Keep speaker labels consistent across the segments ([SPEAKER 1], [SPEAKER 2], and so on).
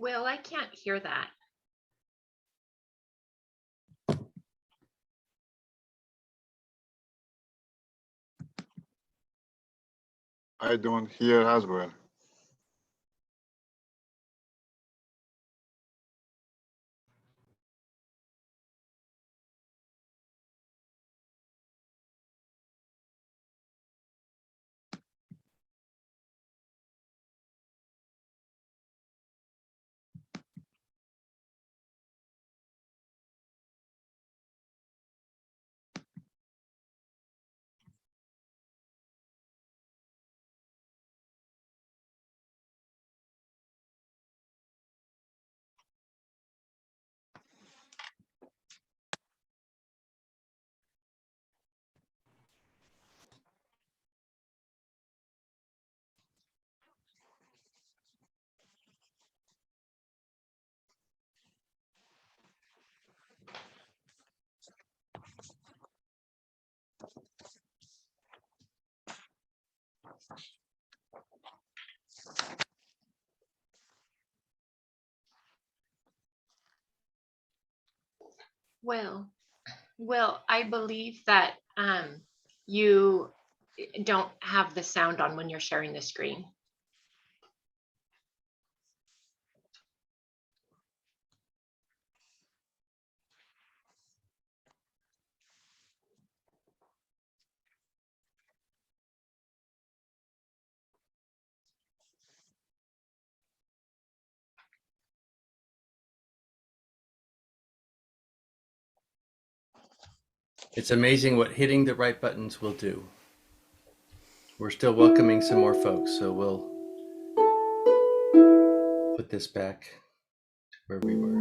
[SPEAKER 1] Will, I can't hear that.
[SPEAKER 2] I don't hear as well.
[SPEAKER 1] Well, I believe that you don't have the sound on when you're sharing the screen.
[SPEAKER 3] It's amazing what hitting the right buttons will do. We're still welcoming some more folks, so we'll put this back to where we were.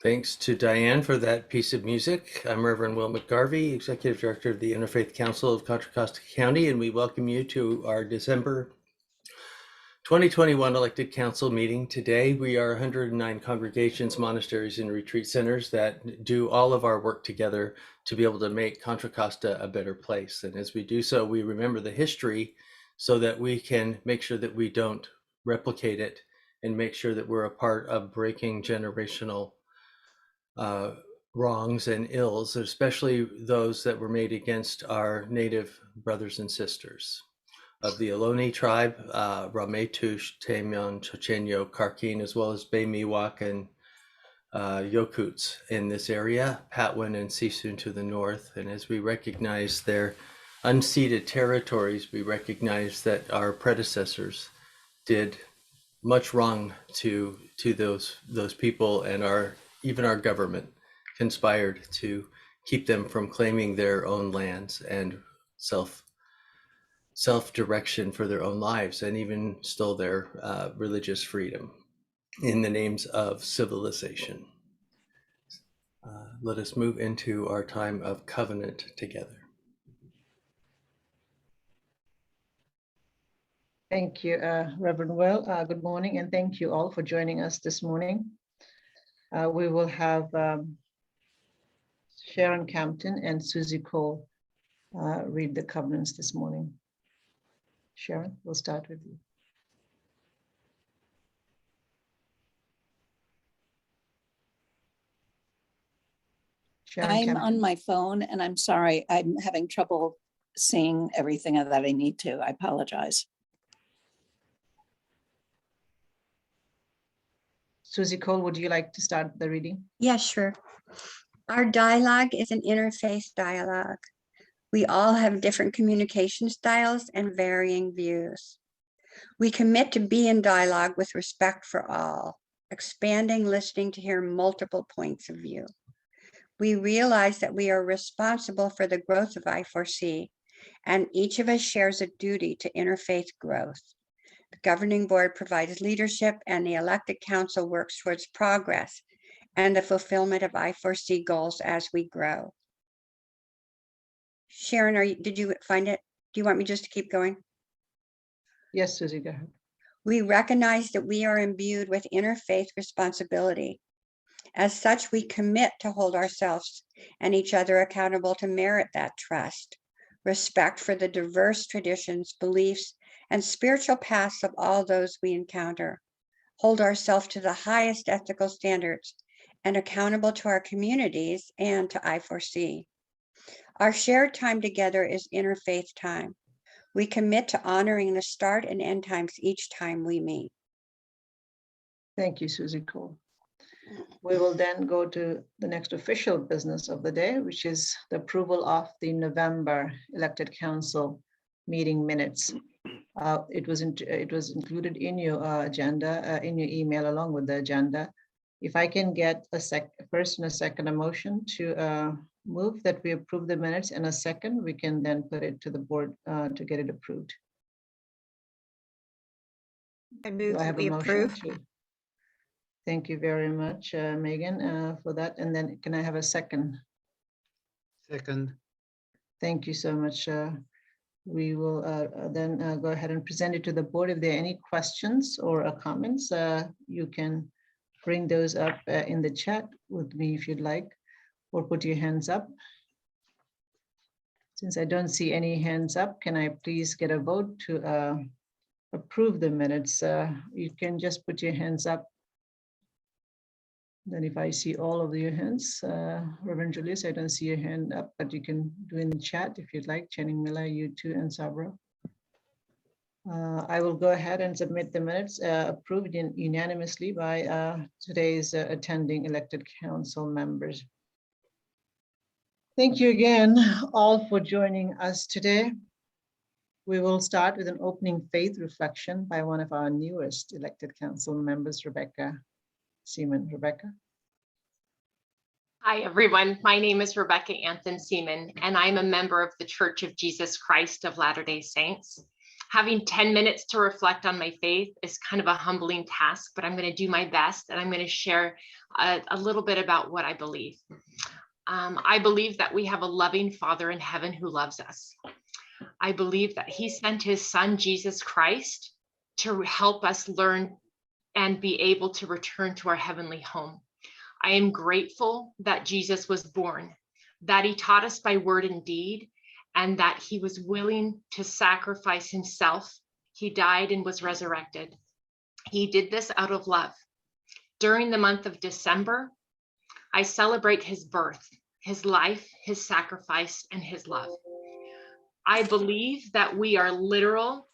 [SPEAKER 3] Thanks to Diane for that piece of music. I'm Reverend Will McGarvey, Executive Director of the Interfaith Council of Contra Costa County, and we welcome you to our December 2021 elected council meeting. Today, we are 109 congregations, monasteries, and retreat centers that do all of our work together to be able to make Contra Costa a better place. And as we do so, we remember the history so that we can make sure that we don't replicate it and make sure that we're a part of breaking generational wrongs and ills, especially those that were made against our native brothers and sisters of the Ohlone tribe, Rametush, Temyon, Chochenyo, Karkin, as well as Bay Miwok and Yokuts in this area, Patwin and Sisun to the north. And as we recognize their unceded territories, we recognize that our predecessors did much wrong to those people, and even our government conspired to keep them from claiming their own lands and self-direction for their own lives, and even stole their religious freedom in the names of civilization. Let us move into our time of covenant together.
[SPEAKER 4] Thank you, Reverend Will. Good morning, and thank you all for joining us this morning. We will have Sharon Campton and Susie Kohl read the covenants this morning. Sharon, we'll start with you. Sharon,
[SPEAKER 5] I'm
[SPEAKER 4] can-
[SPEAKER 5] on my phone and I'm sorry, I'm having trouble seeing everything that I need to. I apologize.
[SPEAKER 4] Susie Kohl, would you like to start the reading?
[SPEAKER 6] Yeah, sure. Our dialogue is an interfaith dialogue. We all have different communication styles and varying views. We commit to be in dialogue with respect for all, expanding listening to hear multiple points of view. We realize that we are responsible for the growth of I4C, and each of us shares a duty to interfaith growth. The governing board provides leadership, and the elected council works towards progress and the fulfillment of I4C goals as we grow. Sharon, did you find it? Do you want me just to keep going?
[SPEAKER 4] Yes, Susie, go ahead.
[SPEAKER 6] We recognize that we are imbued with interfaith responsibility. As such, we commit to hold ourselves and each other accountable to merit that trust, respect for the diverse traditions, beliefs, and spiritual paths of all those we encounter, hold ourselves to the highest ethical standards, and accountable to our communities and to I4C. Our shared time together is interfaith time. We commit to honoring the start and end times each time we meet.
[SPEAKER 4] Thank you, Susie Kohl. We will then go to the next official business of the day, which is the approval of the November elected council meeting minutes. It was included in your agenda, in your email along with the agenda. If I can get first and a second a motion to move that we approve the minutes, and a second, we can then put it to the board to get it approved.
[SPEAKER 7] I
[SPEAKER 4] Do
[SPEAKER 7] move
[SPEAKER 4] I
[SPEAKER 7] that
[SPEAKER 4] have
[SPEAKER 7] we
[SPEAKER 4] a motion
[SPEAKER 7] approve.
[SPEAKER 4] to? Thank you very much, Megan, for that. And then can I have a second?
[SPEAKER 8] Second.
[SPEAKER 4] Thank you so much. We will then go ahead and present it to the board. If there are any questions or comments, you can bring those up in the chat with me if you'd like, or put your hands up. Since I don't see any hands up, can I please get a vote to approve the minutes? You can just put your hands up. Then if I see all of your hands, Reverend Julius, I don't see your hand up, but you can do in the chat if you'd like. Channing Miller, you too, and Sabra. I will go ahead and submit the minutes approved unanimously by today's attending elected council members. Thank you again all for joining us today. We will start with an opening faith reflection by one of our newest elected council members, Rebekah Seman. Rebekah.
[SPEAKER 1] Hi, everyone. My name is Rebekah Seman, and I'm a member of the Church of Jesus Christ of Latter-day Saints. Having 10 minutes to reflect on my faith is kind of a humbling task, but I'm going to do my best, and I'm going to share a little bit about what I believe. I believe that we have a loving Father in heaven who loves us. I believe that he sent his son, Jesus Christ, to help us learn and be able to return to our heavenly home. I am grateful that Jesus was born, that he taught us by word and deed, and that he was willing to sacrifice himself. He died and was resurrected. He did this out of love. During the month of December, I celebrate his birth, his life, his sacrifice, and his love. I believe that we are literal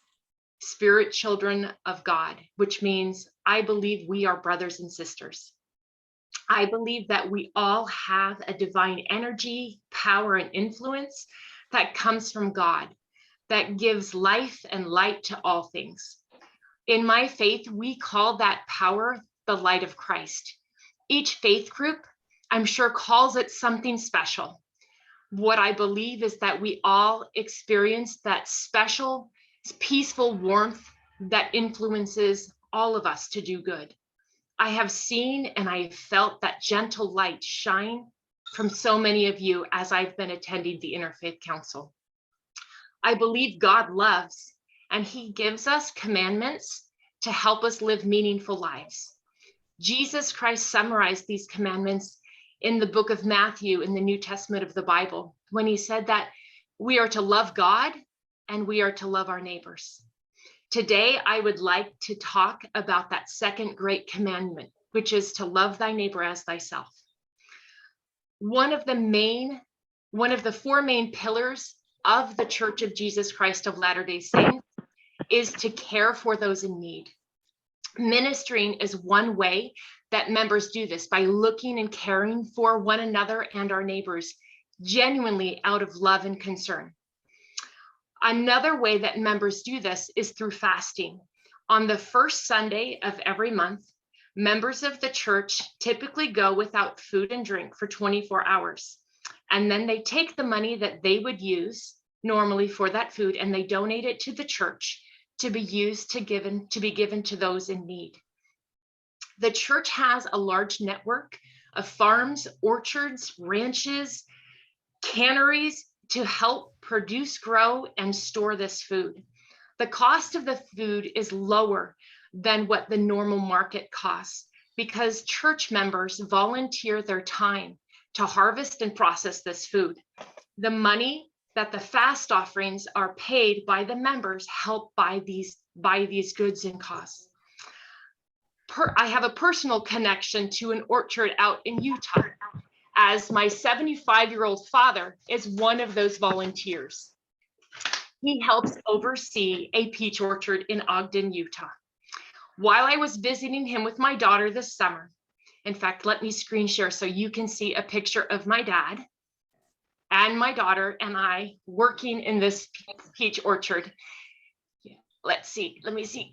[SPEAKER 1] spirit children of God, which means I believe we are brothers and sisters. I believe that we all have a divine energy, power, and influence that comes from God, that gives life and light to all things. In my faith, we call that power the light of Christ. Each faith group, I'm sure, calls it something special. What I believe is that we all experience that special, peaceful warmth that influences all of us to do good. I have seen and I have felt that gentle light shine from so many of you as I've been attending the Interfaith Council. I believe God loves, and he gives us commandments to help us live meaningful lives. Jesus Christ summarized these commandments in the book of Matthew in the New Testament of the Bible, when he said that We are to love God and we are to love our neighbors. Today, I would like to talk about that second great commandment, which is to love thy neighbor as thyself. One of the four main pillars of the Church of Jesus Christ of Latter-day Saints is to care for those in need. Ministering is one way that members do this, by looking and caring for one another and our neighbors, genuinely out of love and concern. Another way that members do this is through fasting. On the first Sunday of every month, members of the church typically go without food and drink for 24 hours. And then they take the money that they would use normally for that food and they donate it to the church to be used to be given to those in need. The church has a large network of farms, orchards, ranches, canneries to help produce, grow, and store this food. The cost of the food is lower than what the normal market costs because church members volunteer their time to harvest and process this food. The money that the fast offerings are paid by the members help buy these goods and costs. I have a personal connection to an orchard out in Utah, as my 75-year-old father is one of those volunteers. He helps oversee a peach orchard in Ogden, Utah. While I was visiting him with my daughter this summer, in fact, let me screen share so you can see a picture of my dad and my daughter and I working in this peach orchard. Let's see, let me see.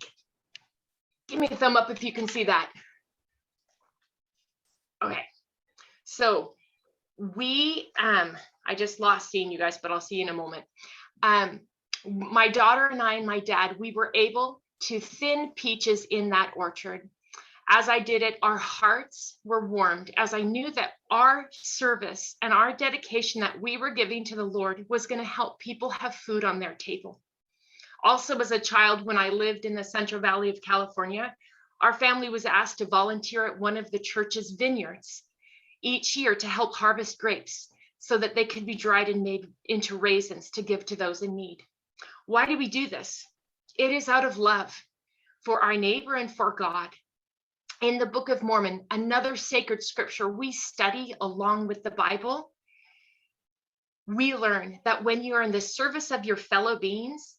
[SPEAKER 1] Give me a thumb up if you can see that. Okay, so I just lost seeing you guys, but I'll see you in a moment. My daughter and I and my dad, we were able to thin peaches in that orchard. As I did it, our hearts were warmed as I knew that our service and our dedication that we were giving to the Lord was going to help people have food on their table. Also, as a child, when I lived in the Central Valley of California, our family was asked to volunteer at one of the church's vineyards each year to help harvest grapes so that they could be dried and made into raisins to give to those in need. Why do we do this? It is out of love for our neighbor and for God. In the Book of Mormon, another sacred scripture we study along with the Bible, we learn that when you are in the service of your fellow beings,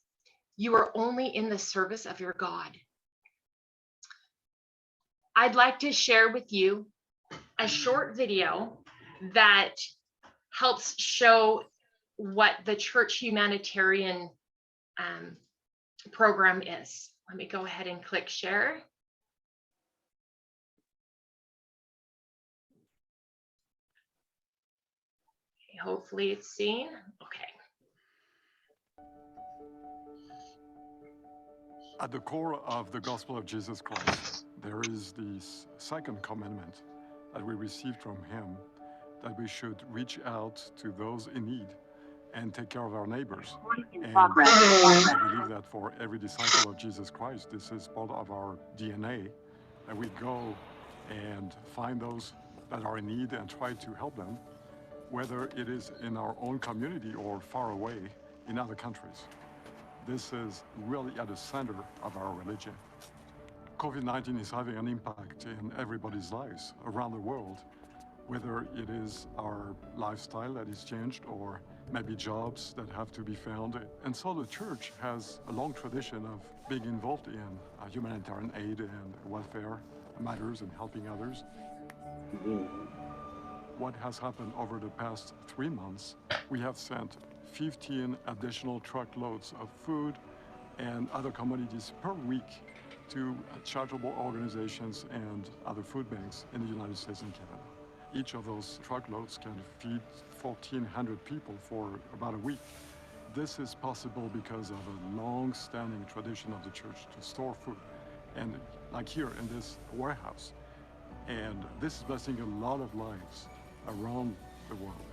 [SPEAKER 1] you are only in the service of your God. I'd like to share with you a short video that helps show what the church humanitarian program is. Let me go ahead and click share. Okay, hopefully it's seen. Okay.
[SPEAKER 7] At the core of the gospel of Jesus Christ, there is this second commandment that we received from him, that we should reach out to those in need and take care of our neighbors. And I believe that for every disciple of Jesus Christ, this is part of our DNA, that we go and find those that are in need and try to help them, whether it is in our own community or far away in other countries. This is really at the center of our religion. COVID-19 is having an impact in everybody's lives around the world, whether it is our lifestyle that is changed or maybe jobs that have to be found. And so the church has a long tradition of being involved in humanitarian aid and welfare matters and helping others. What has happened over the past 3 months, we have sent 15 additional truckloads of food and other commodities per week to charitable organizations and other food banks in the United States and Canada. Each of those truckloads can feed 1,400 people for about a week. This is possible because of a long-standing tradition of the church to store food, and like here in this warehouse. And this is blessing a lot of lives around the world.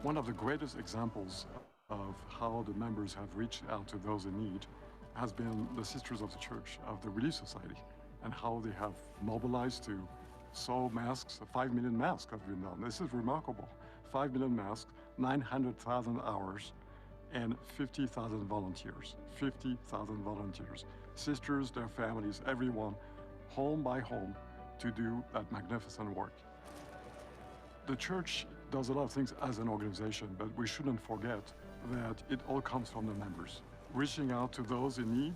[SPEAKER 7] One of the greatest examples of how the members have reached out to those in need has been the Sisters of the Church of the Relief Society, and how they have mobilized to sew masks. 5 million masks have been done. This is remarkable. 5 million masks 900,000 hours, and 50,000 volunteers. 50,000 volunteers. Sisters, their families, everyone, home by home, to do that magnificent work. The church does a lot of things as an organization, but we shouldn't forget that it all comes from the members. Reaching out to those in need,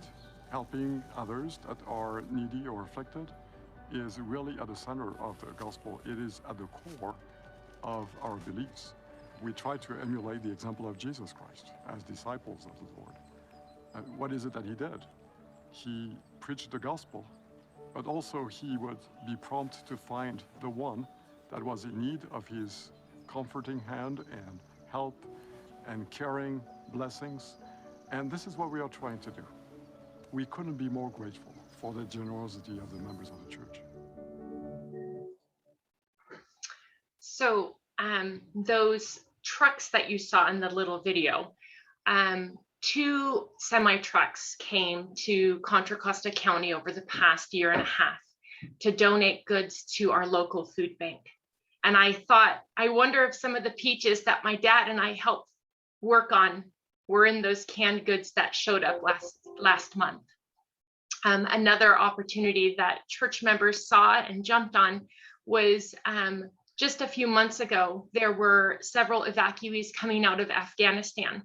[SPEAKER 7] helping others that are needy or afflicted, is really at the center of the gospel. It is at the core of our beliefs. We try to emulate the example of Jesus Christ as disciples of the Lord. What is it that he did? He preached the gospel, but also he would be prompt to find the one that was in need of his comforting hand and help and caring blessings. And this is what we are trying to do. We couldn't be more grateful for the generosity of the members of the church.
[SPEAKER 1] So those trucks that you saw in the little video, 2 semi-trucks came to Contra Costa County over the past year and a half to donate goods to our local food bank. And I thought, I wonder if some of the peaches that my dad and I helped work on were in those canned goods that showed up last month. Another opportunity that church members saw and jumped on was just a few months ago, there were several evacuees coming out of Afghanistan,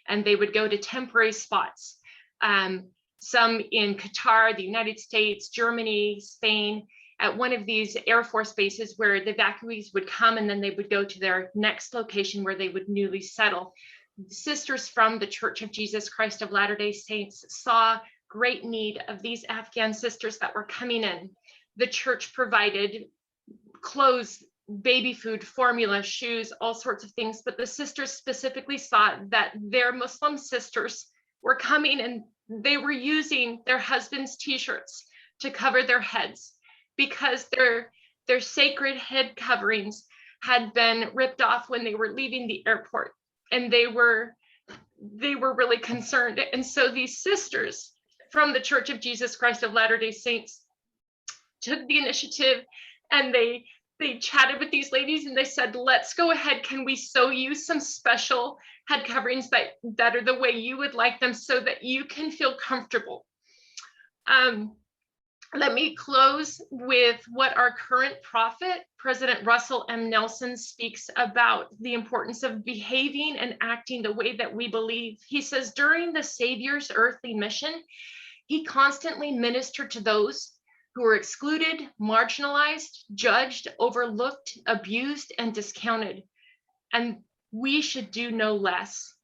[SPEAKER 1] and they would go to temporary spots, some in Qatar, the United States, Germany, Spain, at one of these Air Force bases where the evacuees would come and then they would go to their next location where they would newly settle. Sisters from the Church of Jesus Christ of Latter-day Saints saw great need of these Afghan sisters that were coming in. The church provided clothes, baby food, formula, shoes, all sorts of things, but the sisters specifically saw that their Muslim sisters were coming and they were using their husbands' t-shirts to cover their heads because their sacred head coverings had been ripped off when they were leaving the airport, and they were really concerned. And so these sisters from the Church of Jesus Christ of Latter-day Saints took the initiative, and they chatted with these ladies and they said, let's go ahead. Can we sew you some special head coverings that are the way you would like them so that you can feel comfortable? Let me close with what our current prophet, President Russell M. Nelson, speaks about the importance of behaving and acting the way that we believe. He says, during the Savior's earthly mission, he constantly ministered to those who were excluded, marginalized, judged, overlooked, abused, and discounted. And we should do no less.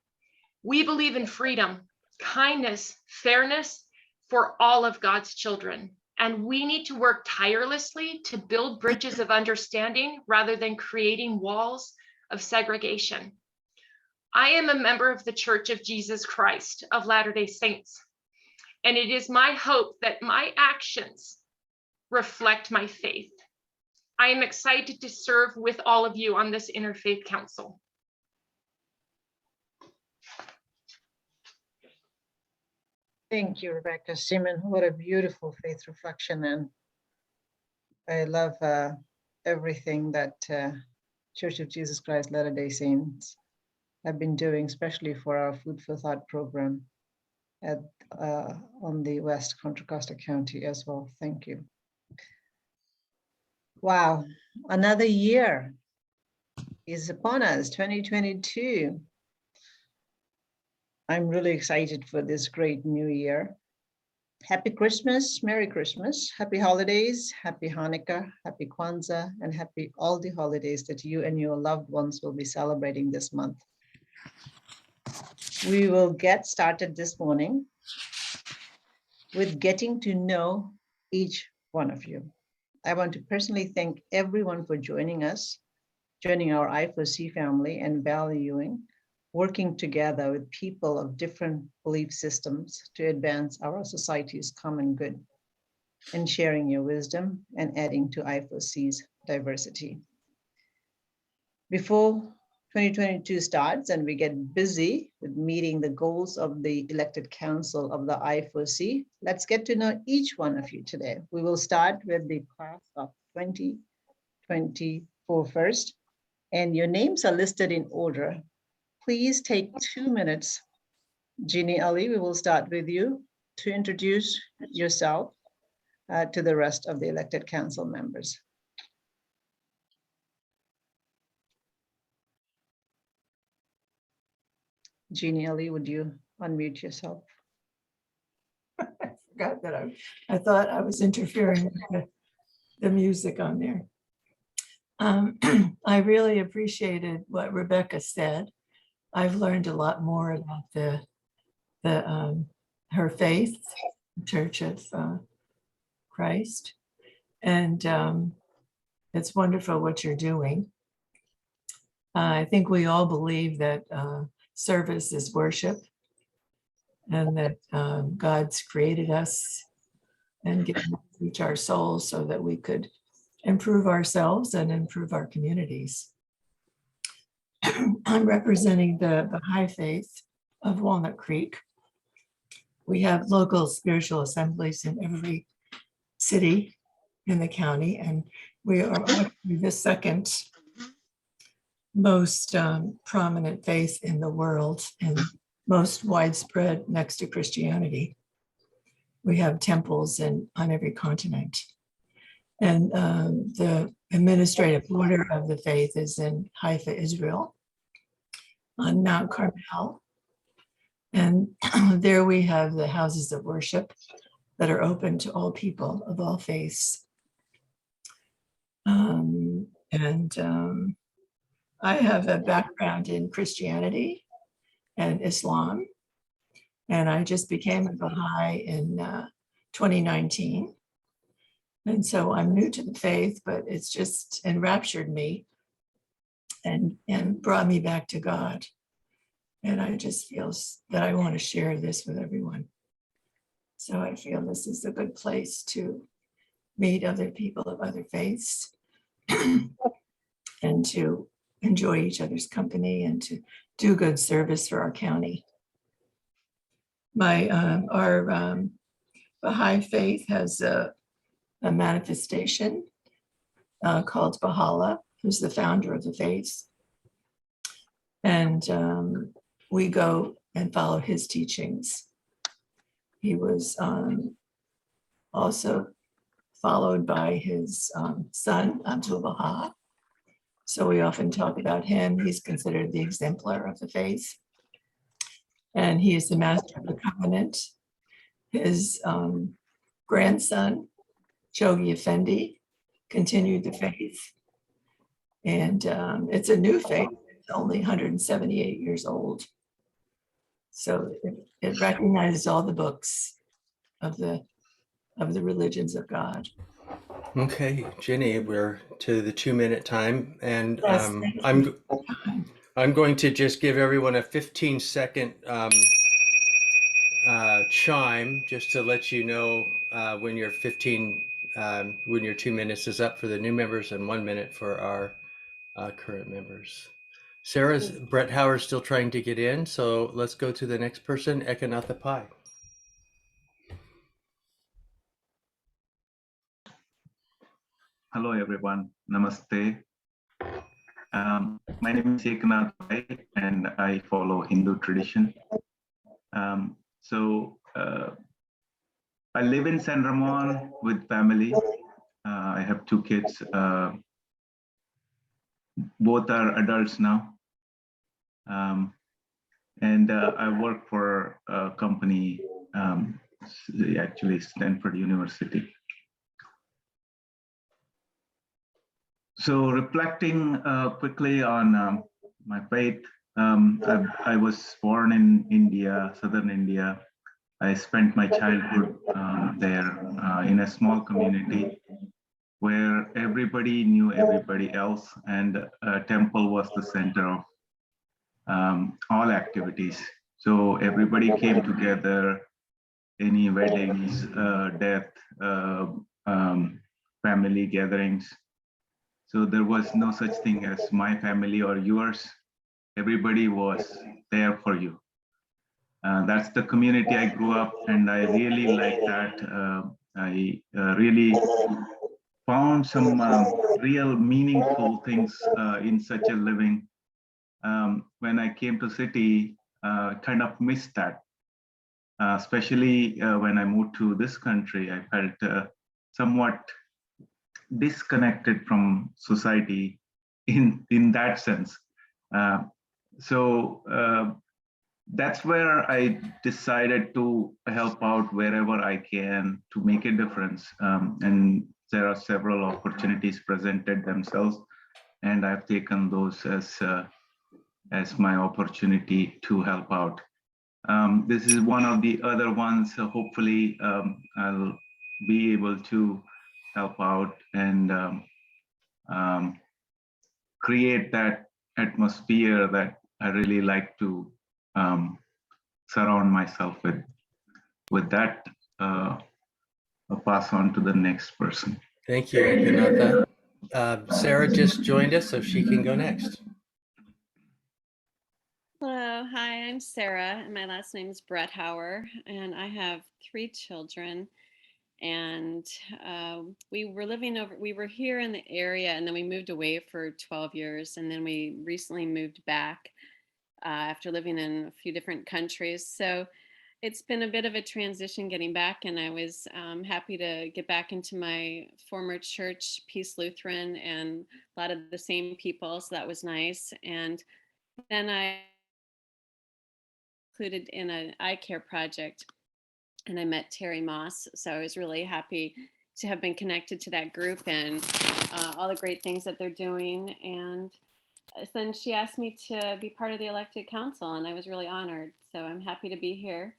[SPEAKER 1] We believe in freedom, kindness, fairness for all of God's children. And we need to work tirelessly to build bridges of understanding rather than creating walls of segregation. I am a member of the Church of Jesus Christ of Latter-day Saints, and it is my hope that my actions reflect my faith. I am excited to serve with all of you on this Interfaith Council.
[SPEAKER 4] Thank you, Rebekah. Seman, what a beautiful faith reflection. And I love everything that Church of Jesus Christ Latter-day Saints have been doing, especially for our Food for Thought program on the West Contra Costa County as well. Thank you. Wow, another year is upon us, 2022. I'm really excited for this great new year. Happy Christmas, Merry Christmas, Happy Holidays, Happy Hanukkah, Happy Kwanzaa, and happy all the holidays that you and your loved ones will be celebrating this month. We will get started this morning with getting to know each one of you. I want to personally thank everyone for joining us, joining our I4C family, and valuing working together with people of different belief systems to advance our society's common good, and sharing your wisdom and adding to I4C's diversity. Before 2022 starts and we get busy with meeting the goals of the elected council of the I4C, let's get to know each one of you today. We will start with the class of 2024 first, and your names are listed in order please take 2 minutes. Ginny Ali, we will start with you to introduce yourself to the rest of the elected council members. Ginny Ali, would you unmute yourself?
[SPEAKER 9] I forgot that I thought I was interfering with the music on there. I really appreciated what Rebekah said. I've learned a lot more about her faith, Church of Christ, and it's wonderful what you're doing. I think we all believe that service is worship, and that God's created us and given us each our souls so that we could improve ourselves and improve our communities. I'm representing the Baha'i faith of Walnut Creek. We have local spiritual assemblies in every city in the county, and we are actually the second most prominent faith in the world and most widespread next to Christianity. We have temples on every continent. And the administrative border of the faith is in Haifa, Israel, on Mount Carmel. And there we have the houses of worship that are open to all people of all faiths. I have a background in Christianity and Islam, and I just became a Baha'i in 2019. And so I'm new to the faith, but it's just enraptured me and brought me back to God. And I just feel that I want to share this with everyone. So I feel this is a good place to meet other people of other faiths and to enjoy each other's company and to do good service for our county. Our Baha'i faith has a manifestation called Baha'u'llah, who's the founder of the faith. And we go and follow his teachings. He was also followed by his son, Abdul Baha. So we often talk about him. He's considered the exemplar of the faith. And he is the master of the covenant. His grandson, Chogi Effendi, continued the faith. And it's a new faith. It's only 178 years old. So it recognizes all the books of the religions of God.
[SPEAKER 3] Okay, Ginny, we're to the 2-minute time, and
[SPEAKER 9] Yes,
[SPEAKER 3] I'm going to just give everyone a 15-second chime just to let you know when your 2 minutes is up for the new members and 1 minute for our current members. Sarah's Bretthauer is still trying to get in, so let's go to the next person, Ekanatha Pai.
[SPEAKER 10] Hello, everyone. Namaste. My name is Ekanatha Pai, and I follow Hindu tradition. I live in San Ramon with family. I have 2 kids. Both are adults now. And I work for a company, actually Stanford University. So reflecting quickly on my faith, I was born in India, southern India. I spent my childhood there in a small community where everybody knew everybody else, and a temple was the center of all activities. So everybody came together, any weddings, death, family gatherings. So there was no such thing as my family or yours. Everybody was there for you. That's the community I grew up, and I really like that. I really found some real meaningful things in such a living when I came to city, kind of missed that. Especially when I moved to this country, I felt somewhat disconnected from society in that sense. So that's where I decided to help out wherever I can to make a difference. And there are several opportunities presented themselves, and I've taken those as my opportunity to help out. This is one of the other ones. So hopefully, I'll be able to help out and create that atmosphere that I really like to surround myself with. With that, I'll pass on to the next person.
[SPEAKER 3] Thank you, Ekanatha. Sara just joined us, so she can go next.
[SPEAKER 11] Hello, hi, I'm Sara, and my last name is Bretthauer, and I have 3 children. And we were here in the area, and then we moved away for 12 years, and then we recently moved back after living in a few different countries. So it's been a bit of a transition getting back, and I was happy to get back into my former church, Peace Lutheran, and a lot of the same people, so that was nice. And then I included in an eye care project, and I met Terri Moss, so I was really happy to have been connected to that group and all the great things that they're doing. And then she asked me to be part of the elected council, and I was really honored, so I'm happy to be here.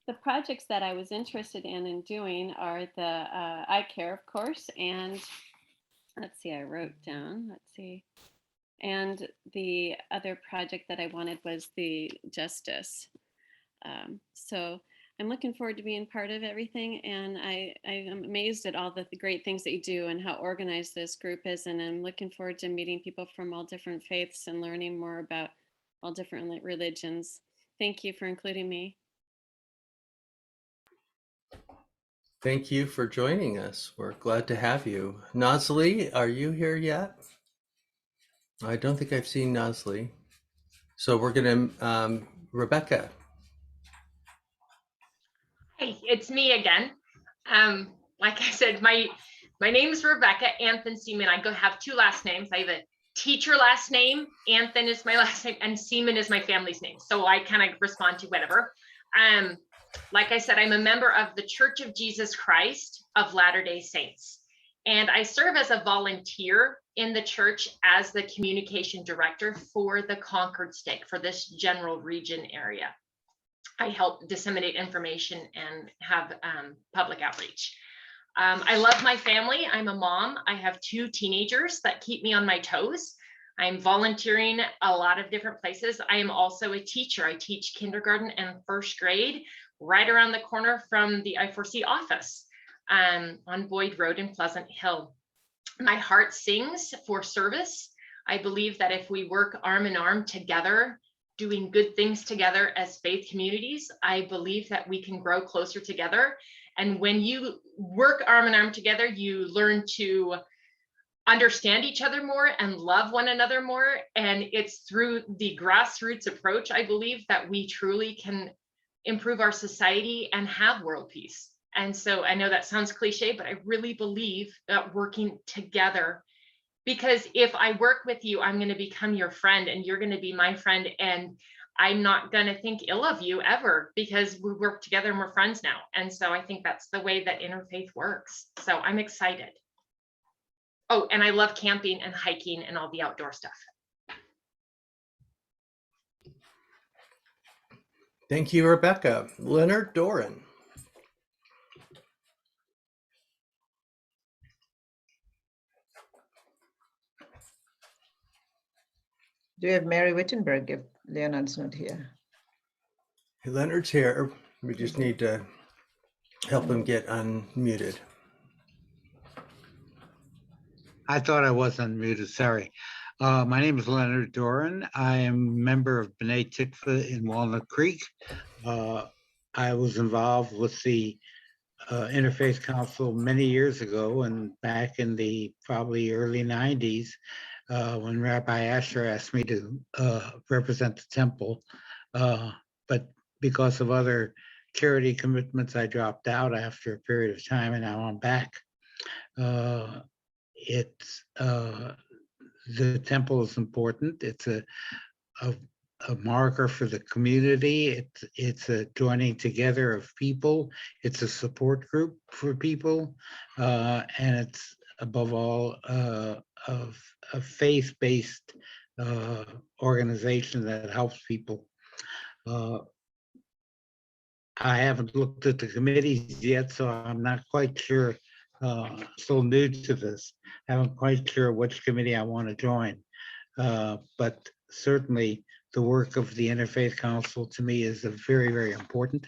[SPEAKER 11] The projects that I was interested in doing are the eye care, of course, and let's see, I wrote down, and the other project that I wanted was the justice. So I'm looking forward to being part of everything, and I am amazed at all the great things that you do and how organized this group is, and I'm looking forward to meeting people from all different faiths and learning more about all different religions. Thank you for including me.
[SPEAKER 3] Thank you for joining us. We're glad to have you. Nazli, are you here yet? I don't think I've seen Nazli. So we're going to, Rebekah.
[SPEAKER 1] Hey, it's me again. Like I said, my name is Rebekah Anthony Seman. I have 2 last names. I have a teacher last name, Anthony is my last name, and Seman is my family's name. So I kind of respond to whatever. Like I said, I'm a member of the Church of Jesus Christ of Latter-day Saints. And I serve as a volunteer in the church as the communication director for the Concord stake for this general region area. I help disseminate information and have public outreach. I love my family. I'm a mom. I have 2 teenagers that keep me on my toes. I'm volunteering a lot of different places. I am also a teacher. I teach kindergarten and 1st grade right around the corner from the I4C office on Boyd Road in Pleasant Hill. My heart sings for service. I believe that if we work arm in arm together, doing good things together as faith communities, I believe that we can grow closer together. And when you work arm in arm together, you learn to understand each other more and love one another more. And it's through the grassroots approach, I believe, that we truly can improve our society and have world peace. And so I know that sounds cliche, but I really believe that working together, because if I work with you, I'm going to become your friend and you're going to be my friend. And I'm not going to think ill of you ever because we work together and we're friends now. And so I think that's the way that interfaith works. So I'm excited. Oh, and I love camping and hiking and all the outdoor stuff.
[SPEAKER 3] Thank you, Rebekah. Leonard, Dorin.
[SPEAKER 4] Do we have Mary Wittenburg if Leonard's not here?
[SPEAKER 3] Leonard's here. We just need to help him get unmuted.
[SPEAKER 8] I thought I was unmuted, sorry. My name is Leonard Dorin. I am a member of B'nai Tikva in Walnut Creek. I was involved with the Interfaith Council many years ago and back in the probably early 90s. when Rabbi Asher asked me to represent the temple. But because of other charity commitments, I dropped out after a period of time, and now I'm back. It's the temple is important. It's a marker for the community. It's a joining together of people. It's a support group for people, and it's above all a faith-based organization that helps people. I haven't looked at the committees yet, so I'm not quite sure. Still new to this. I'm quite sure which committee I want to join. But certainly the work of the Interfaith Council to me is very, very important.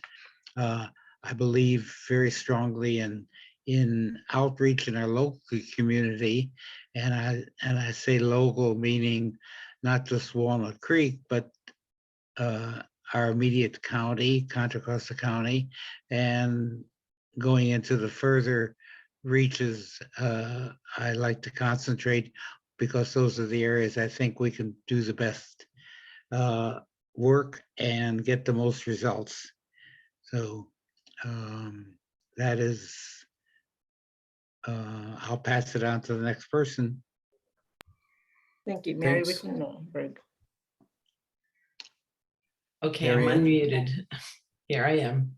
[SPEAKER 8] I believe very strongly in outreach in our local community, and I say local meaning not just Walnut Creek, but our immediate county, Contra Costa County, and going into the further reaches. I like to concentrate because those are the areas I think we can do the best work and get the most results. So that is, I'll pass it on to the next person.
[SPEAKER 4] Thank you, Mary
[SPEAKER 3] Thanks.
[SPEAKER 4] Wittenberg.
[SPEAKER 12] Okay,
[SPEAKER 3] Mary
[SPEAKER 12] I'm
[SPEAKER 3] Ann?
[SPEAKER 12] unmuted. Here I am.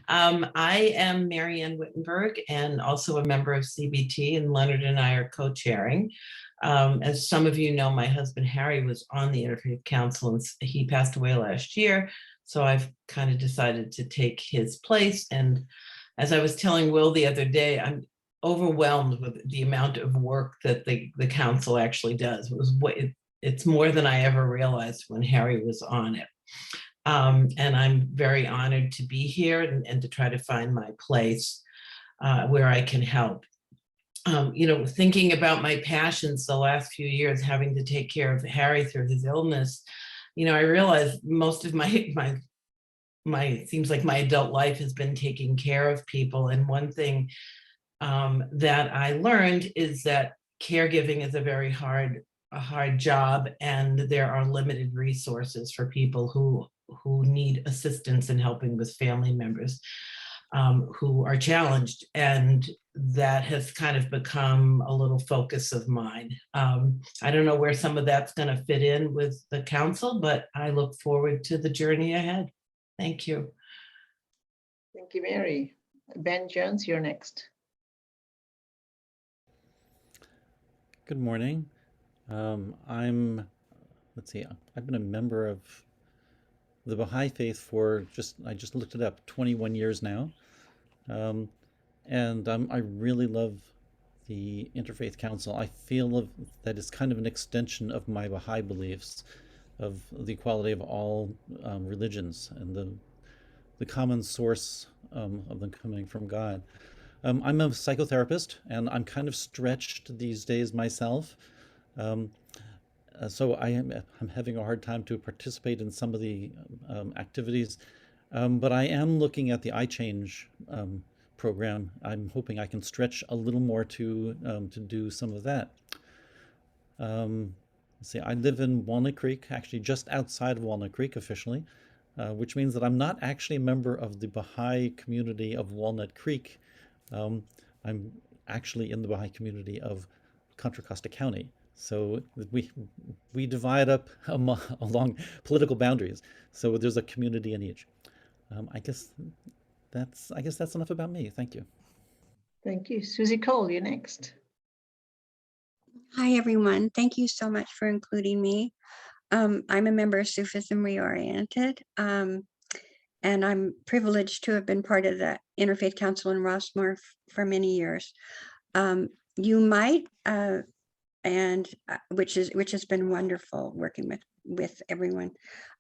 [SPEAKER 12] I am Mary Ann Wittenberg and also a member of CBT, and Leonard and I are co-chairing. As some of you know, my husband Harry was on the Interfaith Council and he passed away last year. So I've kind of decided to take his place. And as I was telling Will the other day, I'm overwhelmed with the amount of work that the council actually does. It's more than I ever realized when Harry was on it. And I'm very honored to be here and to try to find my place where I can help. Thinking about my passions the last few years, having to take care of Harry through his illness, I realized most of my seems like my adult life has been taking care of people. And one thing that I learned is that caregiving is a very hard job, and there are limited resources for people who need assistance in helping with family members who are challenged. And that has kind of become a little focus of mine. I don't know where some of that's going to fit in with the council, but I look forward to the journey ahead. Thank you.
[SPEAKER 4] Thank you, Mary. Ben Jones, you're next.
[SPEAKER 13] Good morning. Let's see, I've been a member of the Baha'i faith for I just looked it up, 21 years now. And I really love the Interfaith Council. I feel that it's kind of an extension of my Baha'i beliefs of the equality of all religions and the common source of them coming from God. I'm a psychotherapist, and I'm kind of stretched these days myself. So I'm having a hard time to participate in some of the activities, but I am looking at the iChange program. I'm hoping I can stretch a little more to do some of that. Let's see, I live in Walnut Creek, actually just outside of Walnut Creek officially, which means that I'm not actually a member of the Baha'i community of Walnut Creek. I'm actually in the Baha'i community of Contra Costa County. So we divide up along political boundaries. So there's a community in each. I guess that's enough about me. Thank you.
[SPEAKER 4] Thank you. Susie Kohl, you're next.
[SPEAKER 6] Hi, everyone. Thank you so much for including me. I'm a member of Sufism Reoriented, and I'm privileged to have been part of the Interfaith Council in Rossmore for many years. You might, which has been wonderful working with everyone.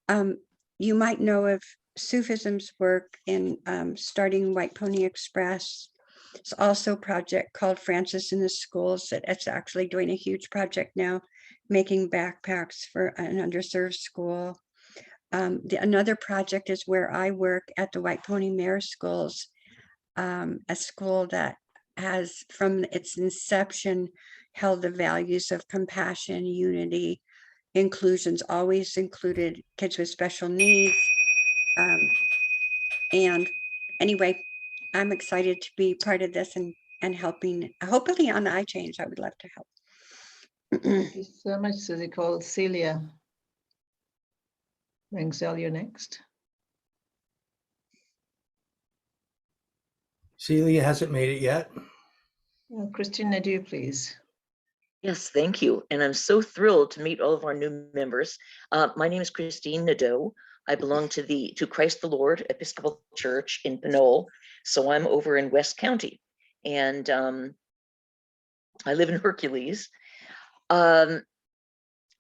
[SPEAKER 6] You might know of Sufism's work in starting White Pony Express. It's also a project called Francis in the Schools that it's actually doing a huge project now, making backpacks for an underserved school. Another project is where I work at the White Pony Mare Schools, a school that has from its inception held the values of compassion, unity, inclusions, always included kids with special needs. And anyway, I'm excited to be part of this and helping, hopefully on iChange, I would love to help.
[SPEAKER 4] Thank you so much, Susie Kohl. Celia. Menczel, you're next.
[SPEAKER 3] Celia hasn't made it yet.
[SPEAKER 4] Christine Nadeau, please.
[SPEAKER 14] Yes, thank you. And I'm so thrilled to meet all of our new members. My name is Christine Nadeau. I belong to Christ the Lord Episcopal Church in Pinole. So I'm over in West County. And I live in Hercules. The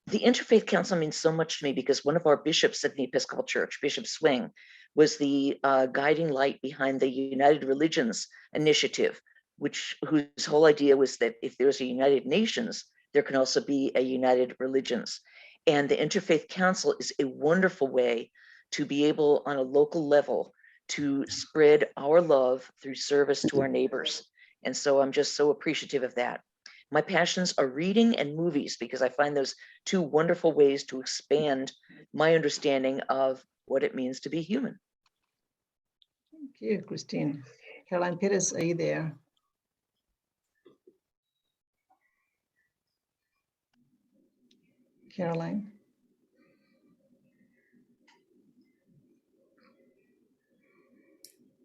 [SPEAKER 14] Interfaith Council means so much to me because one of our bishops at the Episcopal Church, Bishop Swing, was the guiding light behind the United Religions initiative, whose whole idea was that if there's a United Nations, there can also be a United Religions. And the Interfaith Council is a wonderful way to be able on a local level to spread our love through service to our neighbors. And so I'm just so appreciative of that. My passions are reading and movies because I find those two wonderful ways to expand my understanding of what it means to be human.
[SPEAKER 4] Thank you, Christine. Caroline Peters, are you there? Caroline?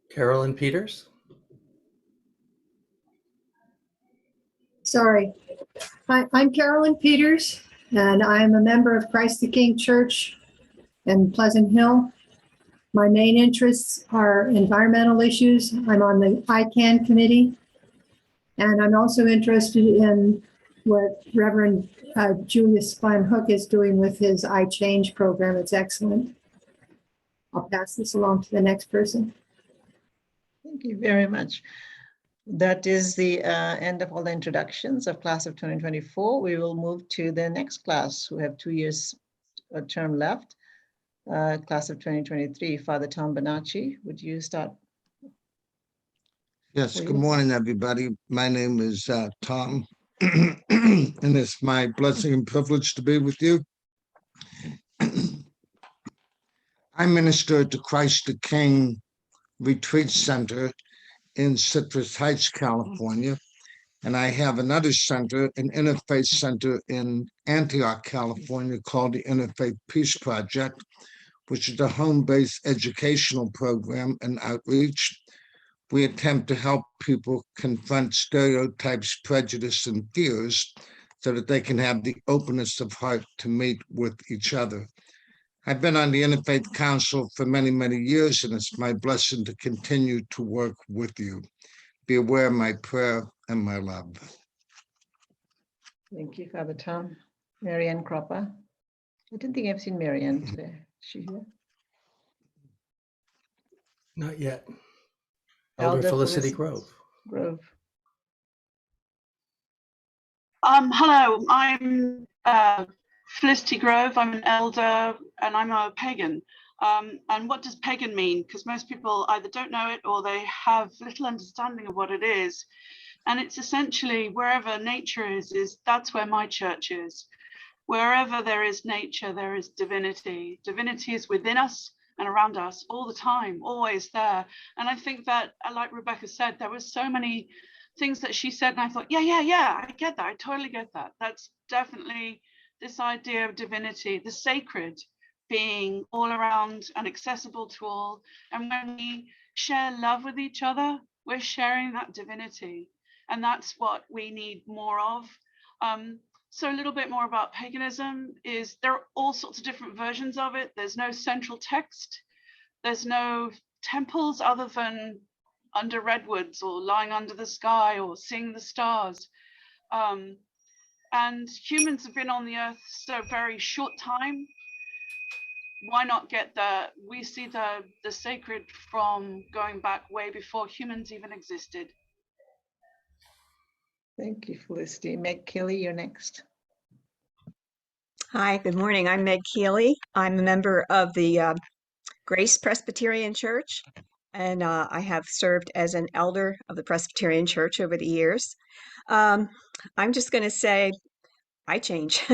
[SPEAKER 3] Carolyn Peters?
[SPEAKER 15] Sorry. Hi, I'm Carolyn Peters, and I'm a member of Christ the King Church in Pleasant Hill. My main interests are environmental issues. I'm on the ICANN committee, and I'm also interested in what Reverend Julius Van Hook is doing with his iChange program. It's excellent. I'll pass this along to the next person.
[SPEAKER 4] Thank you very much. That is the end of all the introductions of class of 2024. We will move to the next class who have 2 years a term left. Class of 2023, Father Tom Bonacci, would you start?
[SPEAKER 16] Yes,
[SPEAKER 4] please?
[SPEAKER 16] good morning, everybody. My name is Tom, and it's my blessing and privilege to be with you. I minister at the Christ the King Retreat Center in Citrus Heights, California, and I have another center, an interfaith center in Antioch, California, called the Interfaith Peace Project, which is a home-based educational program and outreach. We attempt to help people confront stereotypes, prejudice, and fears so that they can have the openness of heart to meet with each other. I've been on the Interfaith Council for many, many years, and it's my blessing to continue to work with you. Be aware of my prayer and my love.
[SPEAKER 4] Thank you, Father Tom. Marianne Cropper. I didn't think I've seen Marianne today. Is she here?
[SPEAKER 3] Not yet. Elder Felicity Grove.
[SPEAKER 17] Hello, I'm Felicity Grove. I'm an elder and I'm a pagan. And what does pagan mean? Because most people either don't know it or they have little understanding of what it is. And it's essentially wherever nature is that's where my church is. Wherever there is nature, there is divinity. Divinity is within us and around us all the time, always there. And I think that, like Rebekah said, there was so many things that she said, and I thought, yeah, I get that. I totally get that. That's definitely this idea of divinity, the sacred being all around and accessible to all. And when we share love with each other, we're sharing that divinity. And that's what we need more of. So a little bit more about paganism is there are all sorts of different versions of it. There's no central text. There's no temples other than under redwoods or lying under the sky or seeing the stars. And humans have been on the earth so very short time. Why not get we see the sacred from going back way before humans even existed.
[SPEAKER 4] Thank you, Felicity. Meg Keeley, you're next.
[SPEAKER 18] Hi, good morning. I'm Meg Keeley. I'm a member of the Grace Presbyterian Church, and I have served as an elder of the Presbyterian Church over the years. I'm just going to say I change.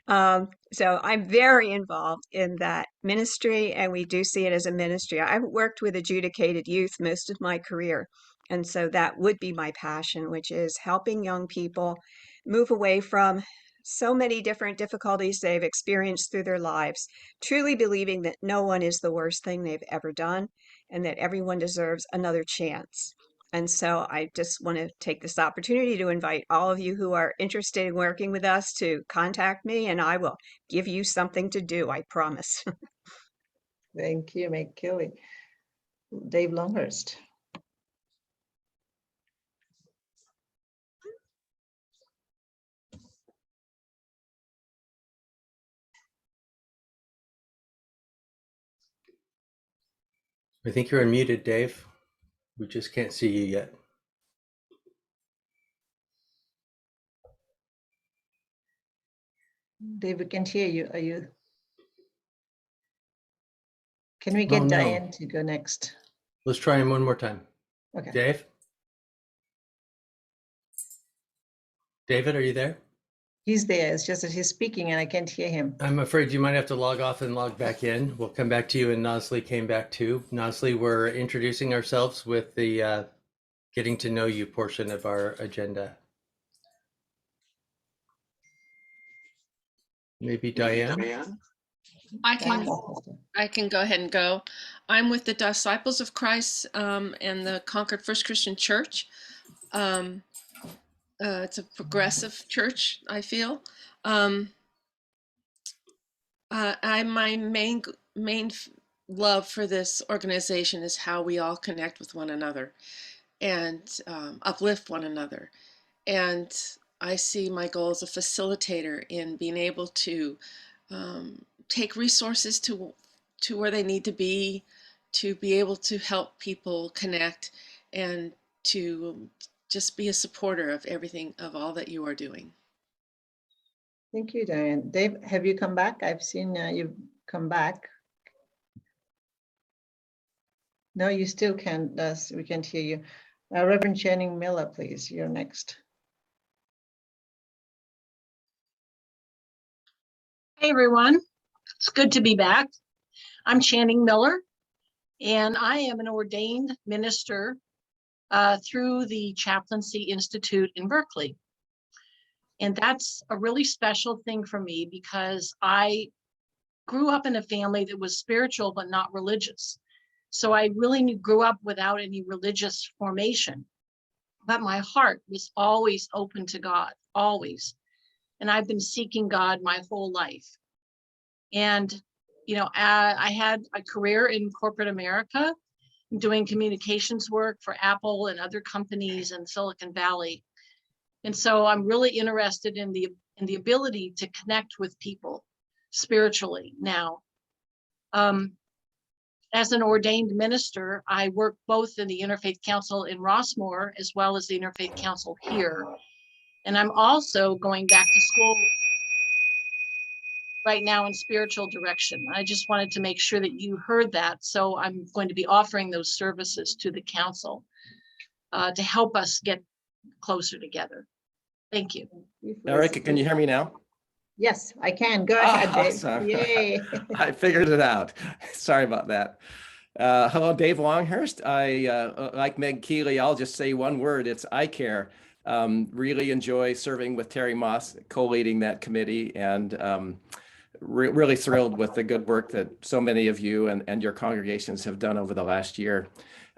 [SPEAKER 18] So I'm very involved in that ministry, and we do see it as a ministry. I've worked with adjudicated youth most of my career, and so that would be my passion, which is helping young people move away from so many different difficulties they've experienced through their lives, truly believing that no one is the worst thing they've ever done and that everyone deserves another chance. And so I just want to take this opportunity to invite all of you who are interested in working with us to contact me, and I will give you something to do, I promise.
[SPEAKER 4] Thank you, Keeley. Dave Longhurst.
[SPEAKER 3] I think you're unmuted, Dave. We just can't see you yet.
[SPEAKER 4] Dave, we can't hear you. Are you? Can we get
[SPEAKER 3] Oh, no.
[SPEAKER 4] Diane to go next?
[SPEAKER 3] Let's try him one more time.
[SPEAKER 4] Okay.
[SPEAKER 3] Dave? David, are you there?
[SPEAKER 4] He's there. It's just that he's speaking and I can't hear him.
[SPEAKER 3] I'm afraid you might have to log off and log back in. We'll come back to you, and Nazli came back too. Nazli, we're introducing ourselves with the getting to know you portion of our agenda. Maybe Diane?
[SPEAKER 19] I can go ahead and go. I'm with the Disciples of Christ and the Concord First Christian Church. It's a progressive church, I feel. My main love for this organization is how we all connect with one another and uplift one another. And I see my goal as a facilitator in being able to take resources to where they need to be able to help people connect and to just be a supporter of everything, of all that you are doing.
[SPEAKER 4] Thank you, Diane. Dave, have you come back? I've seen you've come back. No, you still can't. We can't hear you. Reverend Channing Miller, please. You're next.
[SPEAKER 20] Hey, everyone. It's good to be back. I'm Channing Miller, and I am an ordained minister through the Chaplaincy Institute in Berkeley. And that's a really special thing for me because I grew up in a family that was spiritual but not religious. So I really grew up without any religious formation, but my heart was always open to God, always. And I've been seeking God my whole life. And, you know, I had a career in corporate America, doing communications work for Apple and other companies in Silicon Valley. And so I'm really interested in the ability to connect with people spiritually now. As an ordained minister, I work both in the Interfaith Council in Rossmore as well as the Interfaith Council here. And I'm also going back to school right now in spiritual direction. I just wanted to make sure that you heard that. So I'm going to be offering those services to the council to help us get closer together. Thank you.
[SPEAKER 21] Erica, can you hear me now?
[SPEAKER 4] Yes, I can. Go ahead, Dave.
[SPEAKER 21] Awesome.
[SPEAKER 4] Yay.
[SPEAKER 21] I figured it out. Sorry about that. Hello, Dave Longhurst. I, like Meg Keeley, I'll just say one word. It's I care. Really enjoy serving with Terri Moss, co-leading that committee, and really thrilled with the good work that so many of you and your congregations have done over the last year.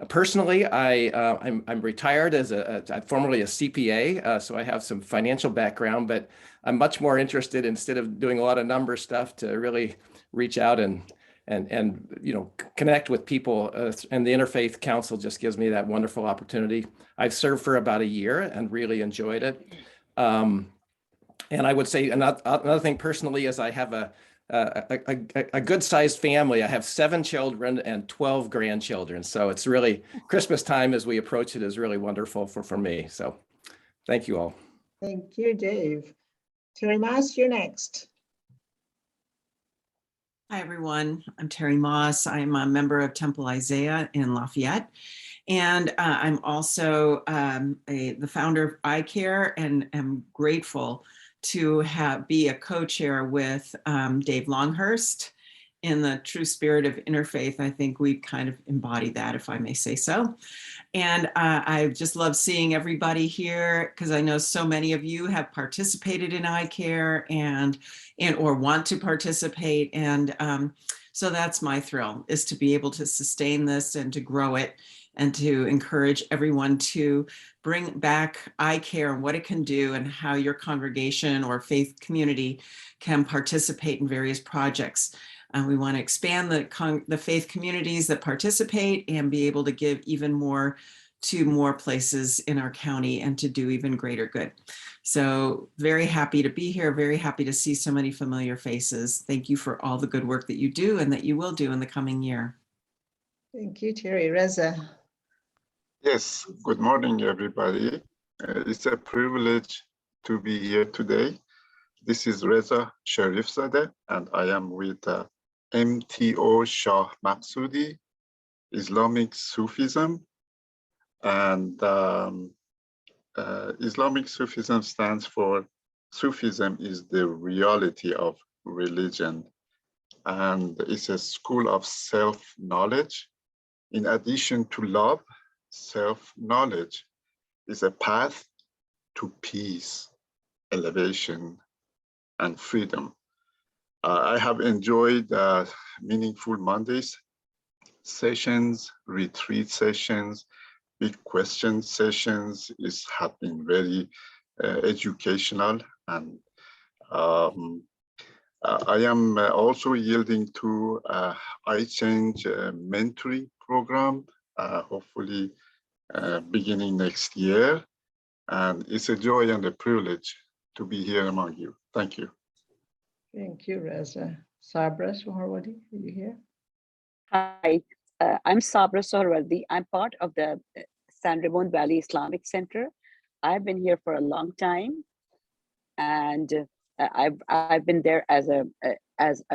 [SPEAKER 21] Personally, I'm retired as I'm formerly a CPA, so I have some financial background, but I'm much more interested, instead of doing a lot of number stuff, to really reach out and you know, connect with people. And the Interfaith Council just gives me that wonderful opportunity. I've served for about a year and really enjoyed it. And I would say another thing personally is I have a good-sized family. I have 7 children and 12 grandchildren. So it's really, Christmas time as we approach it is really wonderful for me. So thank you all.
[SPEAKER 4] Thank you, Dave. Terri Moss, you're next.
[SPEAKER 2] Hi, everyone. I'm Terri Moss. I'm a member of Temple Isaiah in Lafayette. And I'm also the founder of iCare, and am grateful to be a co-chair with Dave Longhurst. In the true spirit of interfaith, I think we kind of embody that, if I may say so. And I just love seeing everybody here, because I know so many of you have participated in iCare and or want to participate. And so that's my thrill, is to be able to sustain this and to grow it, and to encourage everyone to bring back iCare and what it can do, and how your congregation or faith community can participate in various projects. We want to expand the faith communities that participate, and be able to give even more to more places in our county, and to do even greater good. So very happy to be here, very happy to see so many familiar faces. Thank you for all the good work that you do and that you will do in the coming year.
[SPEAKER 4] Thank you, Terri. Reza.
[SPEAKER 22] Yes, good morning, everybody. It's a privilege to be here today. This is Reza Sharifzadeh, and I am with MTO Shah Maksudi, Islamic Sufism. And Islamic Sufism stands for Sufism is the reality of religion. And it's a school of self-knowledge. In addition to love, self-knowledge is a path to peace, elevation, and freedom. I have enjoyed meaningful Mondays sessions, retreat sessions, big question sessions. Have been very educational, and I am also yielding to iChange mentoring program, hopefully beginning next year. And it's a joy and a privilege to be here among you. Thank you.
[SPEAKER 4] Thank you, Reza. Sabra Suharwardi, are you here?
[SPEAKER 23] Hi, I'm Sabra Suharwardi. I'm part of the San Ramon Valley Islamic Center. I've been here for a long time, and I've been there as a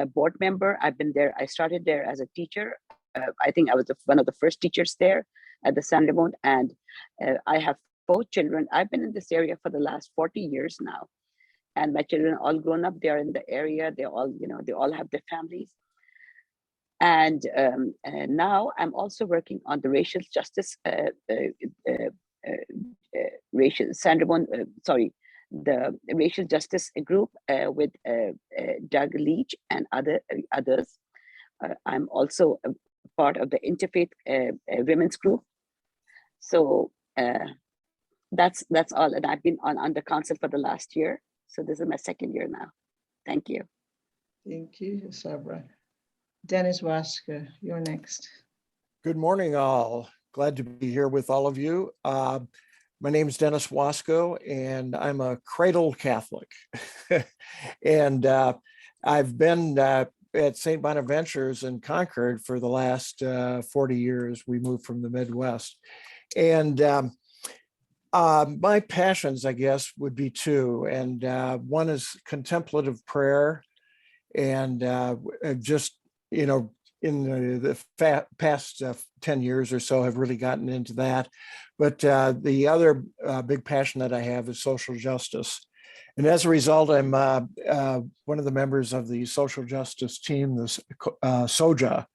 [SPEAKER 23] board member. I've been there. I started there as a teacher. I think I was one of the first teachers there at the San Ramon, and I have 4 children. I've been in this area for the last 40 years now, and my children all grown up. They are in the area. They all, they all have their families. And now I'm also working on the racial justice, the racial justice group with Doug Leach and others. I'm also a part of the interfaith women's group. So that's all. And I've been on the council for the last year. So this is my 2nd year now. Thank you.
[SPEAKER 4] Thank you, Sabra. Dennis Wasco, you're next.
[SPEAKER 24] Good morning, all. Glad to be here with all of you. My name is Dennis Wasco, and I'm a cradle Catholic. And I've been at St. Bonaventures in Concord for the last 40 years. We moved from the Midwest. And my passions, I guess, would be 2. And one is contemplative prayer, and just, in the past 10 years or so, have really gotten into that. But the other big passion that I have is social justice. And as a result, I'm one of the members of the social justice team, the Sajjad,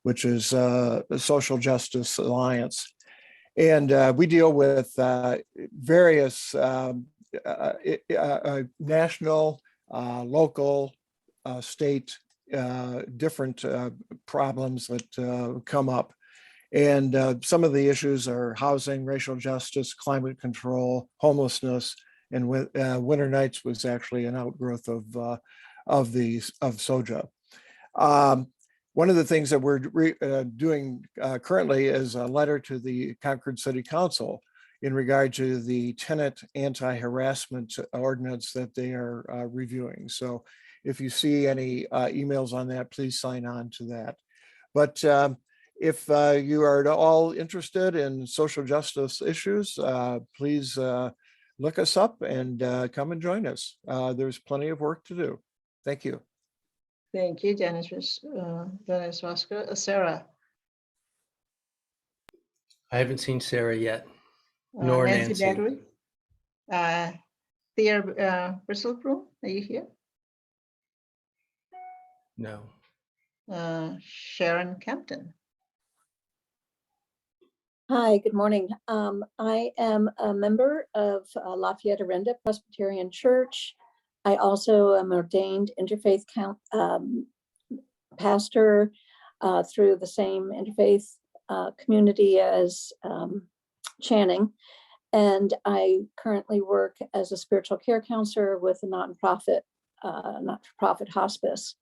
[SPEAKER 24] which is the Social Justice Alliance. And we deal with various national, local, state, different problems that come up. And some of the issues are housing, racial justice, climate control, homelessness, and Winter Nights was actually an outgrowth of Sajjad. One of the things that we're doing currently is a letter to the Concord City Council in regard to the tenant anti-harassment ordinance that they are reviewing. So if you see any emails on that, please sign on to that. But if you are at all interested in social justice issues, please look us up and come and join us. There's plenty of work to do. Thank you.
[SPEAKER 4] Thank you, Dennis Wasco. Sara.
[SPEAKER 3] I haven't seen Sara yet, nor
[SPEAKER 4] Nancy
[SPEAKER 3] Nancy.
[SPEAKER 4] Battery. Thea Bristlebroom, are you here?
[SPEAKER 3] No.
[SPEAKER 4] Sharon Campton.
[SPEAKER 5] Hi, good morning. I am a member of Lafayette Arenda Presbyterian Church. I also am ordained interfaith pastor through the same interfaith community as Channing. And I currently work as a spiritual care counselor with a not-for-profit hospice.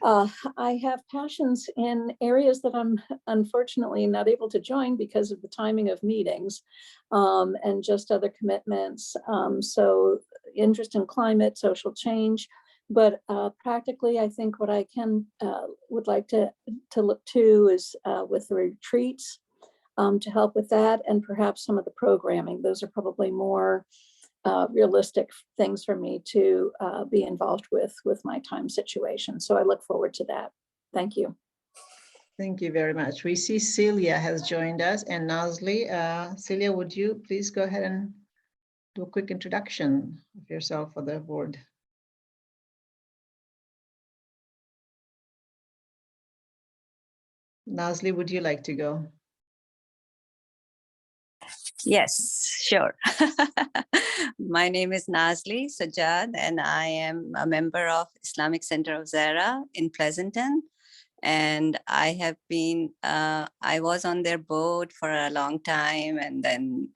[SPEAKER 5] I have passions in areas that I'm unfortunately not able to join because of the timing of meetings and just other commitments. So interest in climate, social change, but practically I think what I would like to look to is with the retreats to help with that, and perhaps some of the programming. Those are probably more realistic things for me to be involved with my time situation. So I look forward to that. Thank you.
[SPEAKER 4] Thank you very much. We see Celia has joined us, and Nazli. Celia, would you please go ahead and do a quick introduction of yourself for the board? Nazli, would you like to go?
[SPEAKER 7] Yes, sure. My name is Nazli Sajjad, and I am a member of Islamic Center of Sara in Pleasanton. And I have been, I was on their board for a long time, and then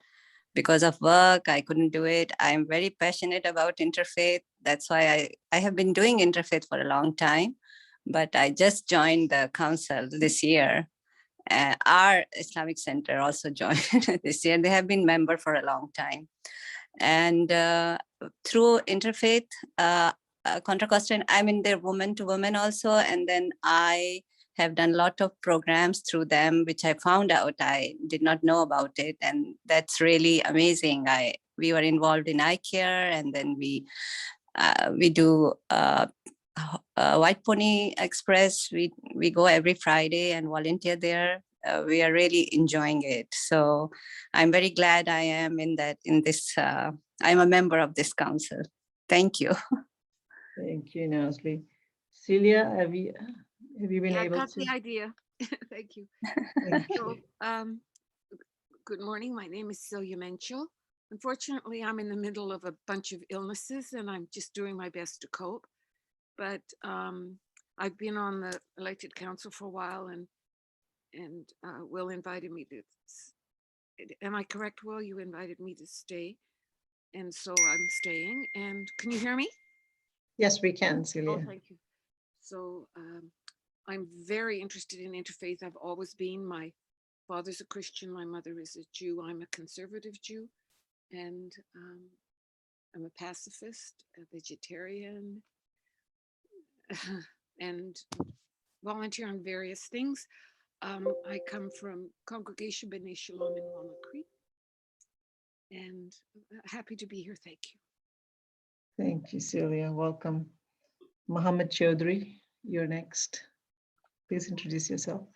[SPEAKER 7] because of work, I couldn't do it. I'm very passionate about interfaith. That's why I have been doing interfaith for a long time, but I just joined the council this year. Our Islamic Center also joined this year. They have been member for a long time. And through interfaith, Contra Costa, I'm in their woman to woman also. And then I have done a lot of programs through them, which I found out I did not know about it. And that's really amazing. We were involved in eye care, and then we do White Pony Express. We go every Friday and volunteer there. We are really enjoying it. So I'm very glad I am in this. I'm a member of this council. Thank you.
[SPEAKER 4] Thank you, Nazli. Celia, have you been able to?
[SPEAKER 9] I got the idea. Thank you.
[SPEAKER 4] Thank
[SPEAKER 9] so, good morning. My name is Celia Menczel. Unfortunately, I'm in the middle of a bunch of illnesses, and I'm just doing my best to cope. But I've been on the elected council for a while, and Will invited me to. Am I correct, Will? You invited me to stay, and so I'm staying. And can you hear me?
[SPEAKER 4] Yes, we can, Celia.
[SPEAKER 9] Oh, thank you. So I'm very interested in interfaith. I've always been. My father's a Christian. My mother is a Jew. I'm a conservative Jew, and I'm a pacifist, a vegetarian, and volunteer on various things. I come from Congregation B'nai Shalom in Walnut Creek, and happy to be here. Thank you.
[SPEAKER 4] Thank you, Celia. Welcome. Mohammed Chaudhry, you're next. Please introduce yourself.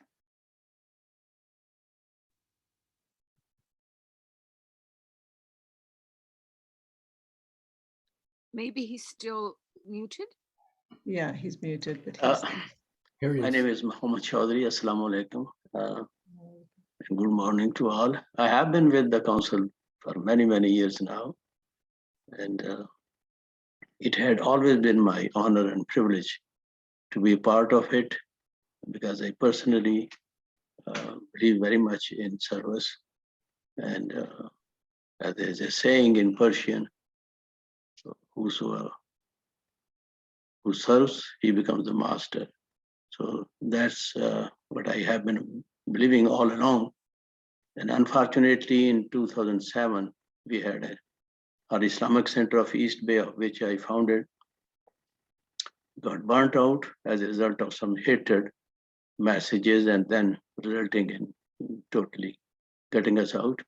[SPEAKER 9] Maybe he's still muted.
[SPEAKER 4] Yeah, he's muted, but
[SPEAKER 10] my name is Mohammed Chaudhry. Assalamu alaikum. Good morning to all. I have been with the council for many, many years now. And it had always been my honor and privilege to be a part of it, because I personally believe very much in service. And there's a saying in Persian, who serves, he becomes the master. So that's what I have been believing all along. And unfortunately, in 2007, we had our Islamic Center of East Bay, of which I founded, got burnt out as a result of some hatred messages, and then resulting in totally getting us out.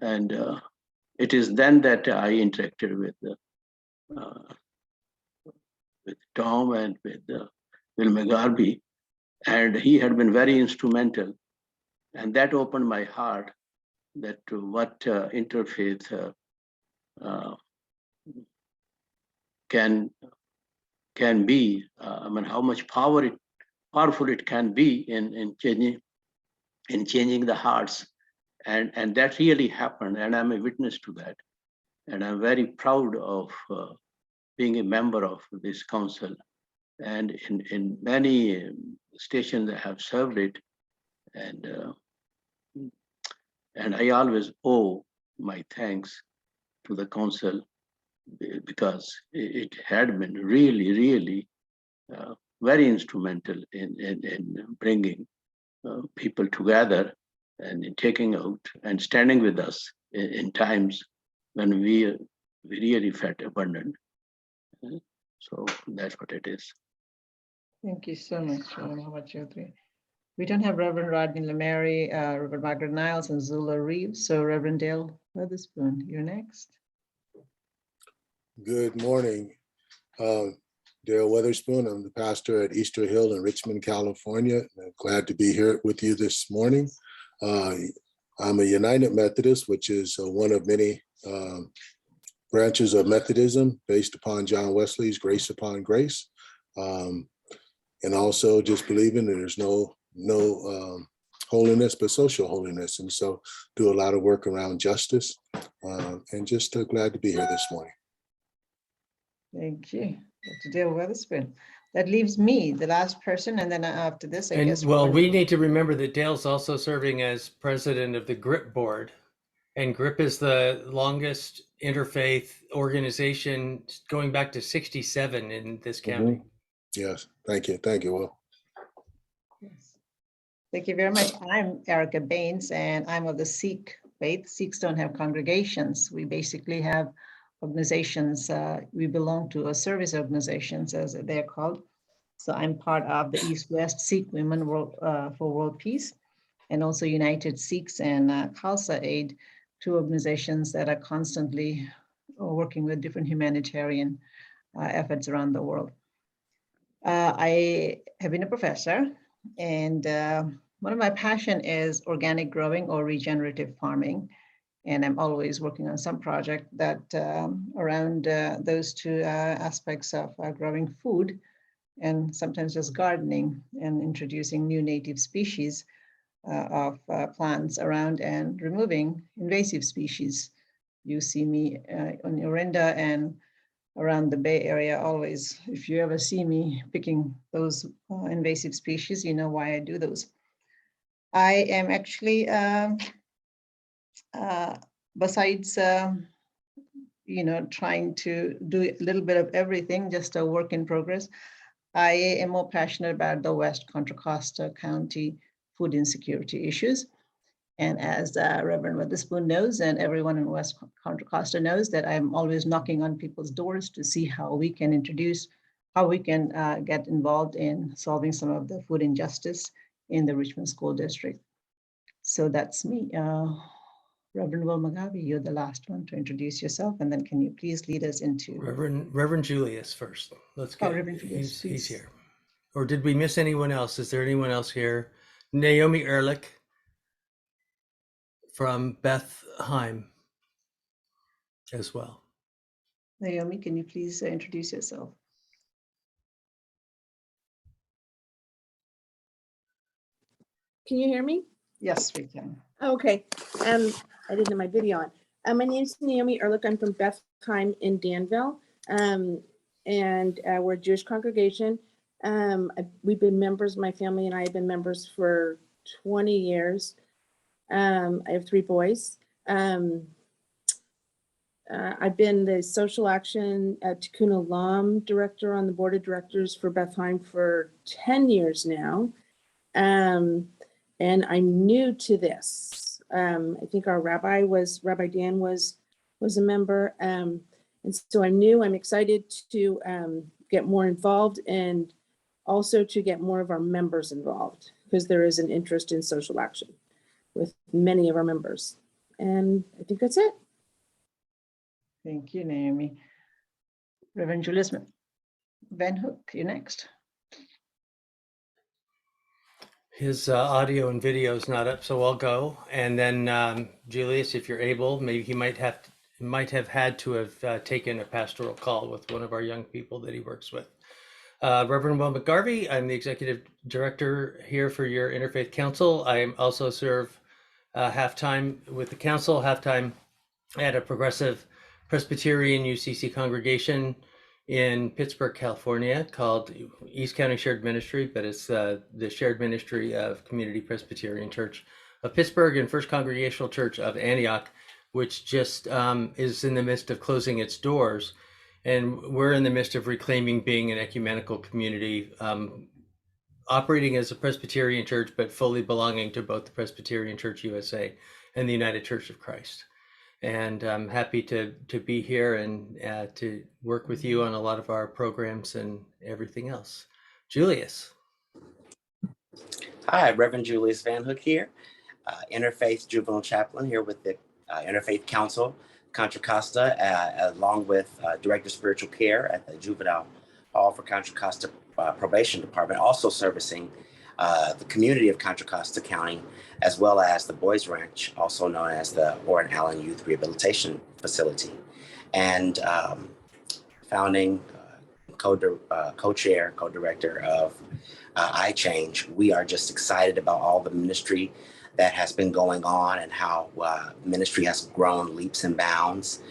[SPEAKER 10] And it is then that I interacted with Tom and with Will McGarvey, and he had been very instrumental. And that opened my heart that what interfaith can be. I mean, how much powerful it can be in changing the hearts, and that really happened. And I'm a witness to that, and I'm very proud of being a member of this council. And in many stations I have served it, and I always owe my thanks to the council, because it had been really very instrumental in bringing people together and in taking out and standing with us in times when we really felt abandoned. So that's what it is.
[SPEAKER 4] Thank you so much. How about you three? We don't have Reverend Rodney Lemary, Reverend Margaret Niles, and Zula Reeves. So Reverend Dale Witherspoon, you're next.
[SPEAKER 1] Good morning. Dale Witherspoon. I'm the pastor at Easter Hill in Richmond, California. I'm glad to be here with you this morning. I'm a United Methodist, which is one of many branches of Methodism based upon John Wesley's grace upon grace. And also just believing that there's no holiness, but social holiness. And so do a lot of work around justice, and just glad to be here this morning.
[SPEAKER 4] Thank you, Dr. Dale Witherspoon. That leaves me, the last person, and then after this, I guess.
[SPEAKER 3] Well, we need to remember that Dale's also serving as president of the GRIP board. And GRIP is the longest interfaith organization going back to 1967 in this county.
[SPEAKER 1] Yes, thank you. Thank you, Will.
[SPEAKER 4] Yes. Thank you very much. I'm Erica Baines, and I'm of the Sikh faith. Sikhs don't have congregations. We basically have organizations. We belong to a service organizations, as they're called. So I'm part of the East-West Sikh Women for World Peace, and also United Sikhs and Khalsa Aid, two organizations that are constantly working with different humanitarian efforts around the world. I have been a professor, and one of my passion is organic growing or regenerative farming. And I'm always working on some project that around those two aspects of growing food, and sometimes just gardening and introducing new native species of plants around and removing invasive species. You see me on Orinda and around the Bay Area always. If you ever see me picking those invasive species, you know why I do those. I am actually, besides, trying to do a little bit of everything, just a work in progress, I am more passionate about the West Contra Costa County food insecurity issues. And as Reverend Witherspoon knows, and everyone in West Contra Costa knows, that I'm always knocking on people's doors to see how we can get involved in solving some of the food injustice in the Richmond School District. So that's me. Reverend Will McGarvey, you're the last one to introduce yourself, and then can you please lead us into
[SPEAKER 3] Reverend Julius first. Let's get.
[SPEAKER 4] Reverend Julius,
[SPEAKER 3] he's here. Or did we miss anyone else? Is there anyone else here? Naomi Ehrlich from Bethheim as well.
[SPEAKER 4] Naomi, can you please introduce yourself?
[SPEAKER 8] Can you hear me?
[SPEAKER 4] Yes, we can.
[SPEAKER 8] Okay. I didn't have my video on. My name is Naomi Ehrlich. I'm from Bethheim in Danville, and we're a Jewish congregation. We've been members, my family and I have been members for 20 years. I have 3 boys. I've been the social action Tikkun Olam director on the board of directors for Bethheim for 10 years now. And I'm new to this. I think our Rabbi Dan was a member. And so I'm new. I'm excited to get more involved and also to get more of our members involved, because there is an interest in social action with many of our members. And I think that's it.
[SPEAKER 4] Thank you, Naomi. Reverend Julius Van Hook, you're next.
[SPEAKER 3] His audio and video is not up, so I'll go. And then Julius, if you're able, maybe he might have had to have taken a pastoral call with one of our young people that he works with. Reverend Will McGarvey, I'm the executive director here for your Interfaith Council. I also serve half-time with the council, half-time at a progressive Presbyterian UCC congregation in Pittsburgh, California, called East County Shared Ministry, but it's the Shared Ministry of Community Presbyterian Church of Pittsburgh and First Congregational Church of Antioch, which just is in the midst of closing its doors. And we're in the midst of reclaiming being an ecumenical community, operating as a Presbyterian church, but fully belonging to both the Presbyterian Church USA and the United Church of Christ. And I'm happy to be here and to work with you on a lot of our programs and everything else. Julius.
[SPEAKER 6] Hi, Reverend Julius Van Hook here, Interfaith Juvenile Chaplain here with the Interfaith Council, Contra Costa, along with Director of Spiritual Care at the Juvenile Hall for Contra Costa Probation Department, also servicing the community of Contra Costa County, as well as the Boys Ranch, also known as the Warren Allen Youth Rehabilitation Facility, and founding co-chair, co-director of iChange. We are just excited about all the ministry that has been going on and how ministry has grown leaps and bounds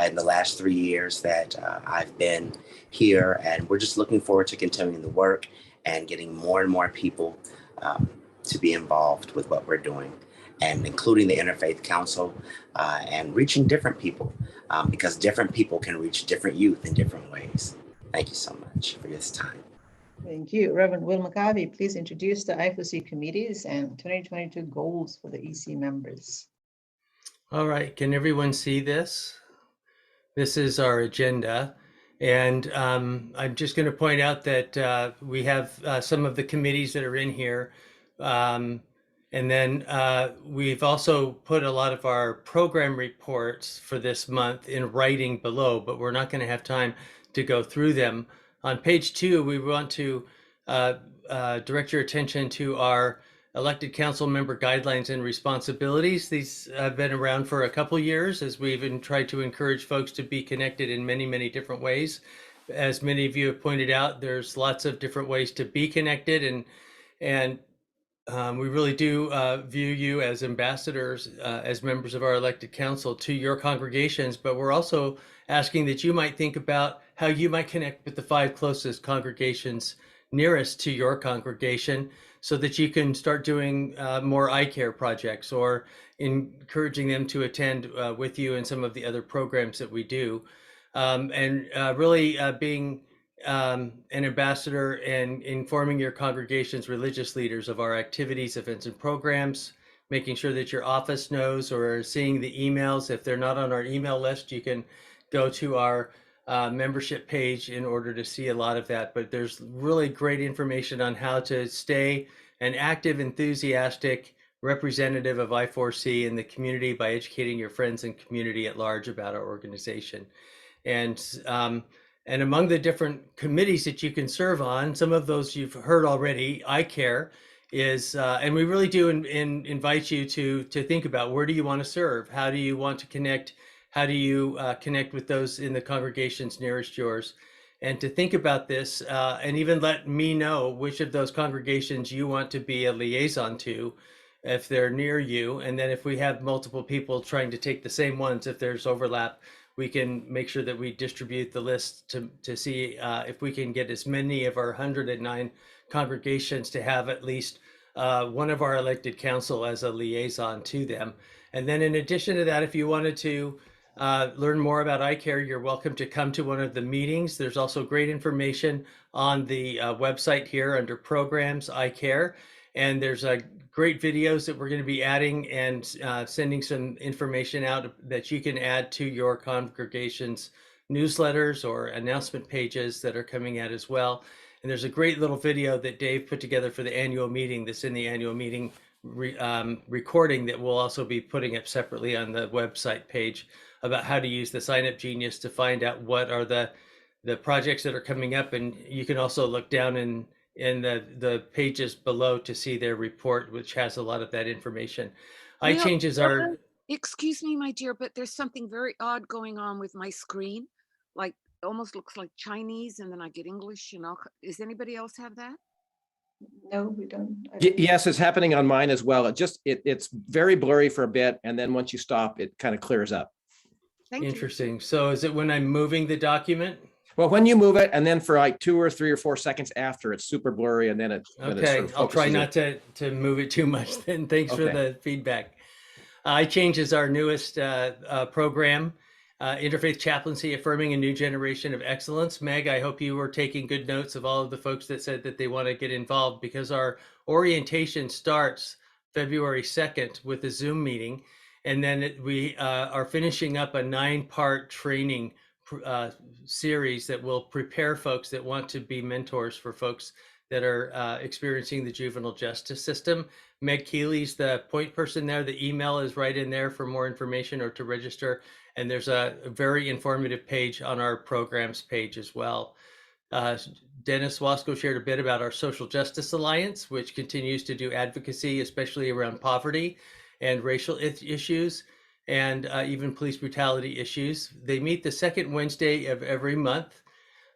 [SPEAKER 6] in the last 3 years that I've been here. And we're just looking forward to continuing the work and getting more and more people to be involved with what we're doing, and including the Interfaith Council and reaching different people, because different people can reach different youth in different ways. Thank you so much for this time.
[SPEAKER 4] Thank you. Reverend Will McGarvey, please introduce the I4C committees and 2022 goals for the EC members.
[SPEAKER 3] All right, can everyone see this? This is our agenda. And I'm just going to point out that we have some of the committees that are in here. And then we've also put a lot of our program reports for this month in writing below, but we're not going to have time to go through them. On page 2, we want to direct your attention to our elected council member guidelines and responsibilities. These have been around for a couple years as we've even tried to encourage folks to be connected in many, many different ways. As many of you have pointed out, there's lots of different ways to be connected, and we really do view you as ambassadors, as members of our elected council to your congregations, but we're also asking that you might think about how you might connect with the 5 closest congregations nearest to your congregation, so that you can start doing more eye care projects or encouraging them to attend with you in some of the other programs that we do. And really being an ambassador and informing your congregation's religious leaders of our activities, events, and programs, making sure that your office knows or seeing the emails. If they're not on our email list, you can go to our membership page in order to see a lot of that. But there's really great information on how to stay an active, enthusiastic representative of I4C in the community by educating your friends and community at large about our organization. And among the different committees that you can serve on, some of those you've heard already. I Care is, and we really do invite you to think about, where do you want to serve? How do you want to connect? How do you connect with those in the congregations nearest yours? And to think about this, and even let me know which of those congregations you want to be a liaison to, if they're near you. And then if we have multiple people trying to take the same ones, if there's overlap, we can make sure that we distribute the list to see if we can get as many of our 109 congregations to have at least one of our elected council as a liaison to them. And then in addition to that, if you wanted to learn more about iCare, you're welcome to come to one of the meetings. There's also great information on the website here under programs, iCare. And there's great videos that we're going to be adding and sending some information out that you can add to your congregation's newsletters or announcement pages that are coming out as well. And there's a great little video that Dave put together for the annual meeting that's in the annual meeting recording that we'll also be putting up separately on the website page about how to use the Sign Up Genius to find out what are the the projects that are coming up, and you can also look down in the pages below to see their report, which has a lot of that information. Changes are.
[SPEAKER 9] Excuse me, my dear, but there's something very odd going on with my screen. Like, almost looks like Chinese, and then I get English and all. Does anybody else have that?
[SPEAKER 4] No, we don't.
[SPEAKER 21] Yes, it's happening on mine as well. It's very blurry for a bit, and then once you stop, it kind of clears up.
[SPEAKER 3] Interesting. So is it when I'm moving the document?
[SPEAKER 21] Well, when you move it, and then for like 2 or 3 or 4 seconds after, it's super blurry, and then it.
[SPEAKER 3] Okay, I'll try not to move it too much. Then thanks for the feedback. iChange is our newest program, Interfaith Chaplaincy, affirming a new generation of excellence. Meg, I hope you were taking good notes of all of the folks that said that they want to get involved, because our orientation starts February 2nd with a Zoom meeting. And then we are finishing up a 9-part training series that will prepare folks that want to be mentors for folks that are experiencing the juvenile justice system. Meg Keeley's the point person there. The email is right in there for more information or to register. And there's a very informative page on our programs page as well. Dennis Wasco shared a bit about our Social Justice Alliance, which continues to do advocacy, especially around poverty and racial issues, and even police brutality issues. They meet the second Wednesday of every month.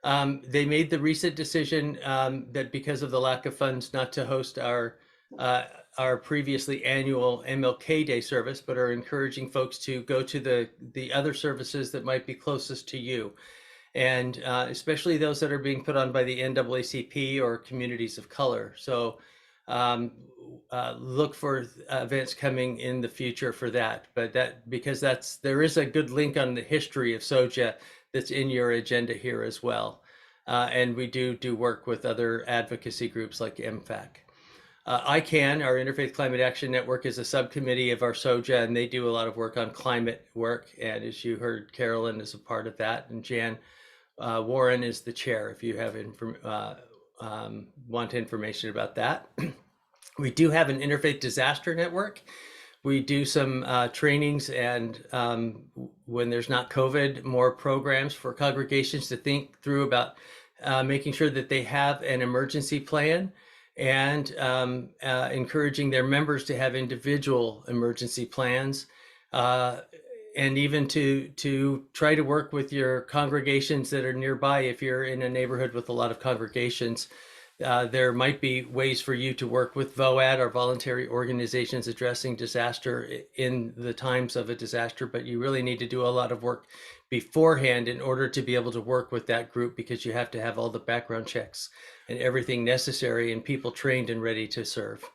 [SPEAKER 3] They made the recent decision that because of the lack of funds not to host our previously annual MLK Day service, but are encouraging folks to go to the other services that might be closest to you. And especially those that are being put on by the NAACP or communities of color. So look for events coming in the future for that. But because there is a good link on the history of SOJA that's in your agenda here as well. And we do work with other advocacy groups like MFAC. ICANN, our Interfaith Climate Action Network, is a subcommittee of our SOJA, and they do a lot of work on climate work. And as you heard, Carolyn is a part of that, and Jan Warren is the chair if you have want information about that. We do have an Interfaith Disaster Network. We do some trainings and when there's not COVID, more programs for congregations to think through about making sure that they have an emergency plan, and encouraging their members to have individual emergency plans, and even to try to work with your congregations that are nearby. If you're in a neighborhood with a lot of congregations, there might be ways for you to work with VOAD, or voluntary organizations addressing disaster in the times of a disaster, but you really need to do a lot of work beforehand in order to be able to work with that group, because you have to have all the background checks and everything necessary and people trained and ready to serve.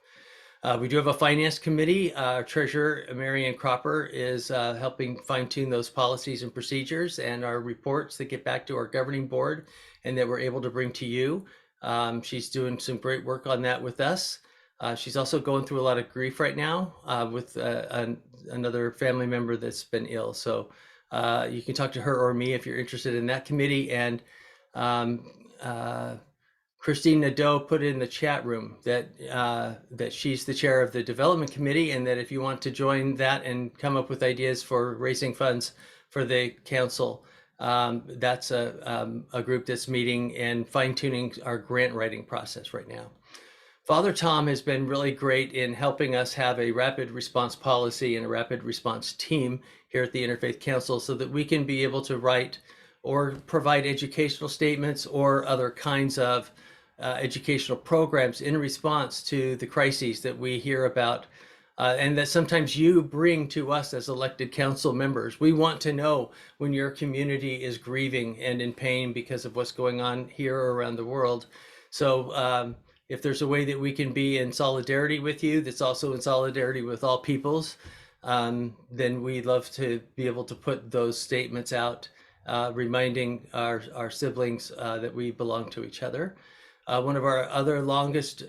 [SPEAKER 3] We do have a finance committee. Our treasurer, Marianne Cropper, is helping fine-tune those policies and procedures and our reports that get back to our governing board and that we're able to bring to you. She's doing some great work on that with us. She's also going through a lot of grief right now with another family member that's been ill. So you can talk to her or me if you're interested in that committee. And Christine Nadeau put in the chat room that she's the chair of the development committee, and that if you want to join that and come up with ideas for raising funds for the council, that's a group that's meeting and fine-tuning our grant writing process right now. Father Tom has been really great in helping us have a rapid response policy and a rapid response team here at the Interfaith Council, so that we can be able to write or provide educational statements or other kinds of educational programs in response to the crises that we hear about, and that sometimes you bring to us as elected council members. We want to know when your community is grieving and in pain because of what's going on here or around the world. So if there's a way that we can be in solidarity with you, that's also in solidarity with all peoples, then we'd love to be able to put those statements out, reminding our siblings that we belong to each other. One of our other longest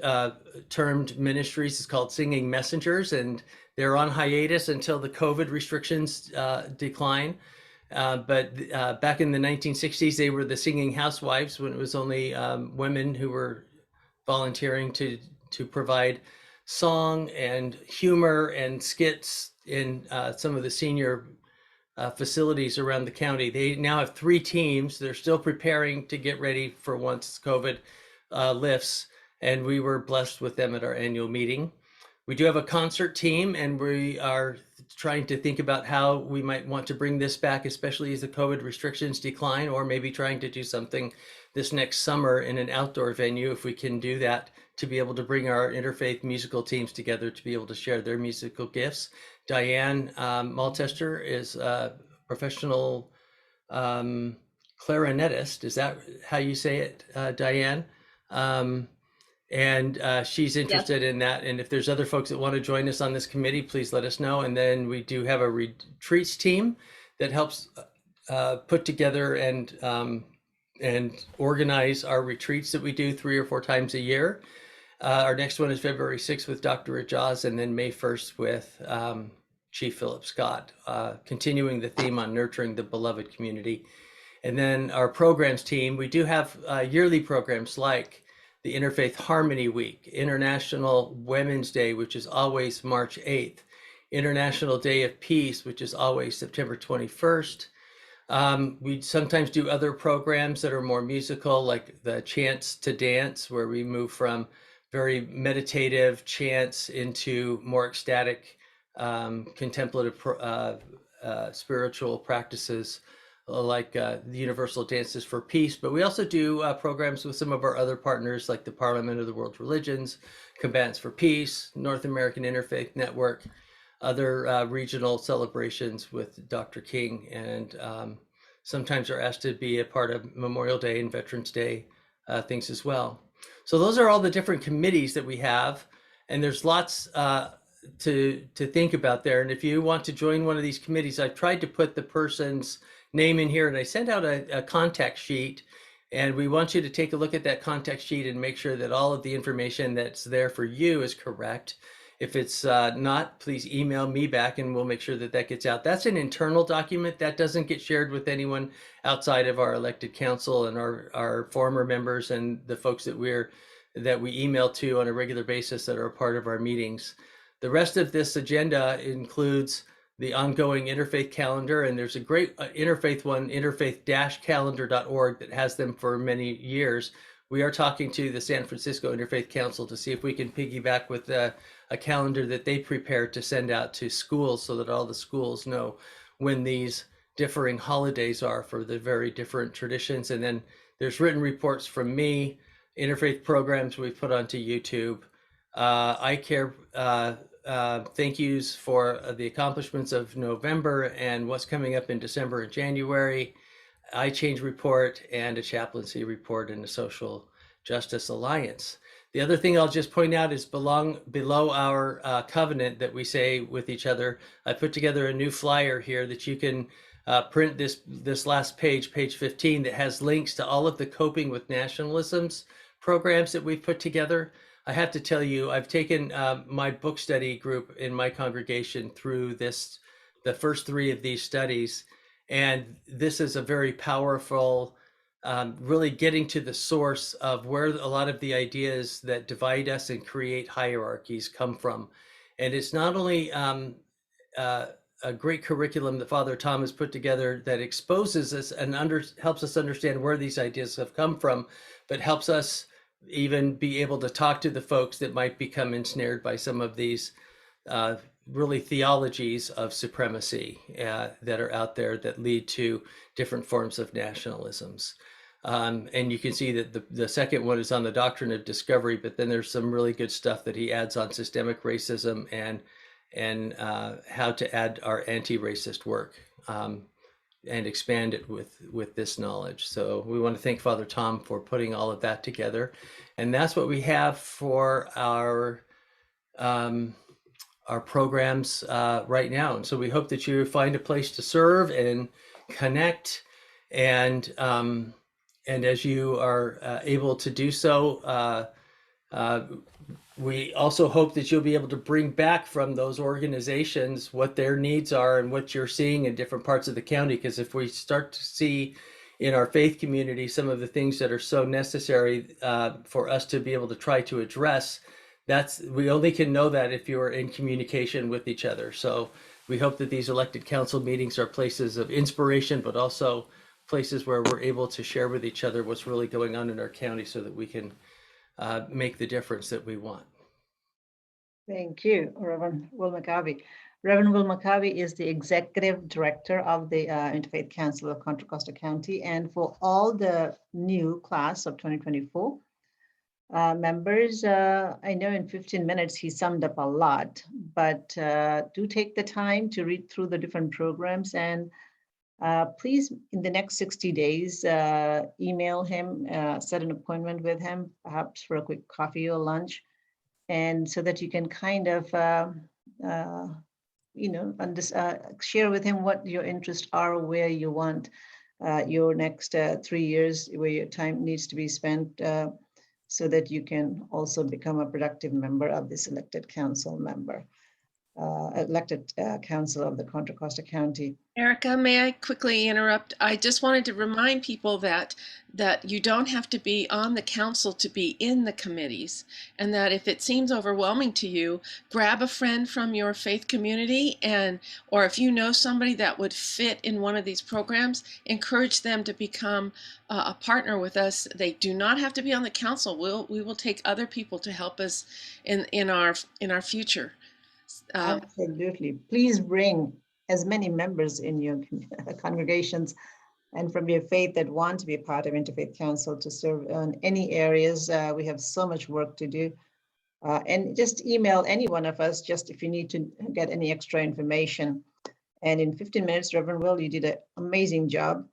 [SPEAKER 3] termed ministries is called Singing Messengers, and they're on hiatus until the COVID restrictions decline. But back in the 1960s, they were the Singing Housewives, when it was only women who were volunteering to provide song and humor and skits in some of the senior facilities around the county. They now have 3 teams. They're still preparing to get ready for once COVID lifts, and we were blessed with them at our annual meeting. We do have a concert team, and we are trying to think about how we might want to bring this back, especially as the COVID restrictions decline, or maybe trying to do something this next summer in an outdoor venue, if we can do that, to be able to bring our interfaith musical teams together to be able to share their musical gifts. Diane Maltester is a professional clarinetist. Is that how you say it, Diane? She's interested in that. And if there's other folks that want to join us on this committee, please let us know. And then we do have a retreats team that helps put together and organize our retreats that we do 3 or 4 times a year. Our next one is February 6th with Dr. Rajaz, and then May 1st with Chief Philip Scott, continuing the theme on nurturing the beloved community. And then our programs team, we do have yearly programs like the Interfaith Harmony Week, International Women's Day, which is always March 8th, International Day of Peace, which is always September 21st. We sometimes do other programs that are more musical, like the Chants to Dance, where we move from very meditative chants into more ecstatic, contemplative, spiritual practices, like the Universal Dances for Peace. But we also do programs with some of our other partners, like the Parliament of the World Religions, Combatants for Peace, North American Interfaith Network, other regional celebrations with Dr. King, and sometimes are asked to be a part of Memorial Day and Veterans Day things as well. So those are all the different committees that we have, and there's lots to think about there. And if you want to join one of these committees, I've tried to put the person's name in here, and I sent out a contact sheet, and we want you to take a look at that contact sheet and make sure that all of the information that's there for you is correct. If it's not, please email me back and we'll make sure that that gets out. That's an internal document that doesn't get shared with anyone outside of our elected council and our former members and the folks that we email to on a regular basis that are a part of our meetings. The rest of this agenda includes the ongoing interfaith calendar, and there's a great interfaith one, interfaith-calendar.org, that has them for many years. We are talking to the San Francisco Interfaith Council to see if we can piggyback with a calendar that they prepared to send out to schools so that all the schools know when these differing holidays are for the very different traditions. And then there's written reports from me, interfaith programs we've put onto YouTube, iCare thank yous for the accomplishments of November and what's coming up in December and January, iChange report, and a chaplaincy report in the Social Justice Alliance. The other thing I'll just point out is below our covenant that we say with each other, I put together a new flyer here that you can print this last page, page 15, that has links to all of the Coping with Nationalisms programs that we've put together. I have to tell you, I've taken my book study group in my congregation through the first 3 of these studies, and this is a very powerful, really getting to the source of where a lot of the ideas that divide us and create hierarchies come from. And it's not only a great curriculum that Father Tom has put together that exposes us and helps us understand where these ideas have come from, but helps us even be able to talk to the folks that might become ensnared by some of these really theologies of supremacy that are out there that lead to different forms of nationalisms. And you can see that the second one is on the doctrine of discovery, but then there's some really good stuff that he adds on systemic racism and how to add our anti-racist work and expand it with this knowledge. So we want to thank Father Tom for putting all of that together. And that's what we have for our programs right now. And so we hope that you find a place to serve and connect, and as you are able to do so, we also hope that you'll be able to bring back from those organizations what their needs are and what you're seeing in different parts of the county. Because if we start to see in our faith community some of the things that are so necessary for us to be able to try to address, we only can know that if you're in communication with each other. So we hope that these elected council meetings are places of inspiration, but also places where we're able to share with each other what's really going on in our county so that we can make the difference that we want.
[SPEAKER 4] Thank you, Reverend Will McCabe. Reverend Will McCabe is the Executive Director of the Interfaith Council of Contra Costa County. And for all the new class of 2024 members, I know in 15 minutes he summed up a lot, but do take the time to read through the different programs, and please, in the next 60 days, email him, set an appointment with him, perhaps for a quick coffee or lunch, and so that you can kind of, share with him what your interests are, where you want your next 3 years, where your time needs to be spent, so that you can also become a productive member of this elected council council of the Contra Costa County.
[SPEAKER 19] Erica, may I quickly interrupt? I just wanted to remind people that you don't have to be on the council to be in the committees, and that if it seems overwhelming to you, grab a friend from your faith community, or if you know somebody that would fit in one of these programs, encourage them to become a partner with us. They do not have to be on the council. We will take other people to help us in our future.
[SPEAKER 4] Absolutely. Please bring as many members in your congregations and from your faith that want to be a part of Interfaith Council to serve in any areas. We have so much work to do. And just email any one of us, just if you need to get any extra information. And in 15 minutes, Reverend Will, you did an amazing job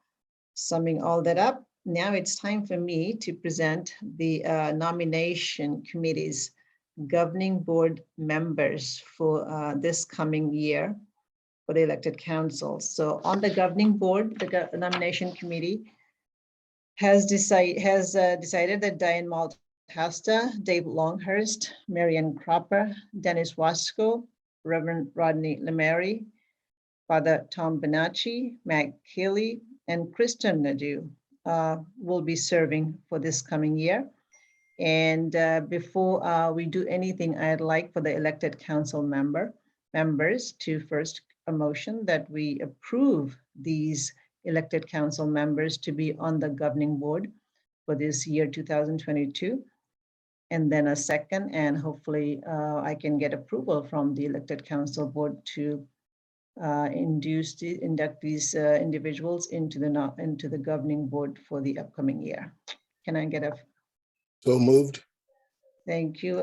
[SPEAKER 4] summing all that up. Now it's time for me to present the nomination committee's governing board members for this coming year for the elected council. So on the governing board, the nomination committee has decided that Diane Maltester, Dave Longhurst, Marianne Cropper, Dennis Wasco, Reverend Rodney Lemary, Father Tom Bonacci, Mac Keeley, and Kristen Nadeau will be serving for this coming year. And before we do anything, I'd like for the elected council members to first a motion that we approve these elected council members to be on the governing board for this year 2022. And then a second, and hopefully I can get approval from the elected council board to induct these individuals into the governing board for the upcoming year. Can I get a
[SPEAKER 1] So moved.
[SPEAKER 4] Thank you.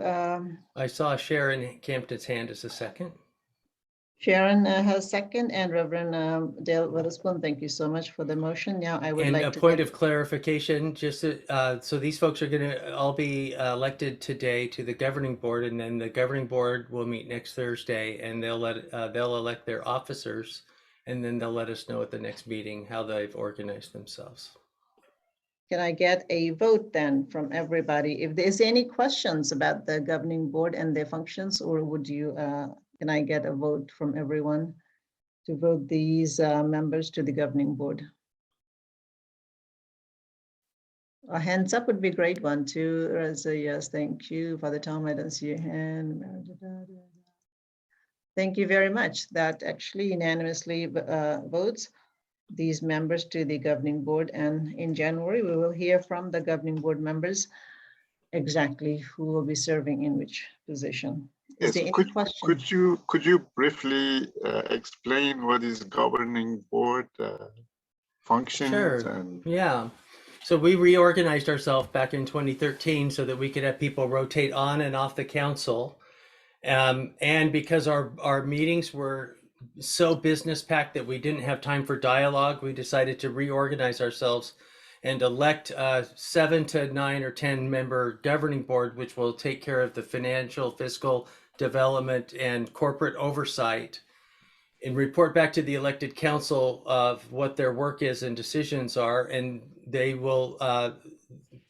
[SPEAKER 3] I saw Sharon Campton's hand as a second.
[SPEAKER 4] Sharon has second, and Reverend Dale Witherspoon, thank you so much for the motion. Now I would
[SPEAKER 3] And
[SPEAKER 4] like
[SPEAKER 3] a
[SPEAKER 4] to
[SPEAKER 3] point of clarification, just so these folks are going to all be elected today to the governing board, and then the governing board will meet next Thursday, and they'll elect their officers, and then they'll let us know at the next meeting how they've organized themselves.
[SPEAKER 4] Can I get a vote then from everybody? If there's any questions about the governing board and their functions, or would you, can I get a vote from everyone to vote these members to the governing board? A hands up would be a great one too. Reza, yes, thank you. Father Tom, I don't see your hand. Thank you very much. That actually unanimously votes these members to the governing board, and in January we will hear from the governing board members exactly who will be serving in which position. Is there any question?
[SPEAKER 22] Could you briefly explain what is governing board functions?
[SPEAKER 3] Sure. Yeah. So we reorganized ourselves back in 2013 so that we could have people rotate on and off the council, and because our meetings were so business packed that we didn't have time for dialogue, we decided to reorganize ourselves and elect 7 to 9 or 10 member governing board, which will take care of the financial, fiscal development, and corporate oversight, and report back to the elected council of what their work is and decisions are. And they will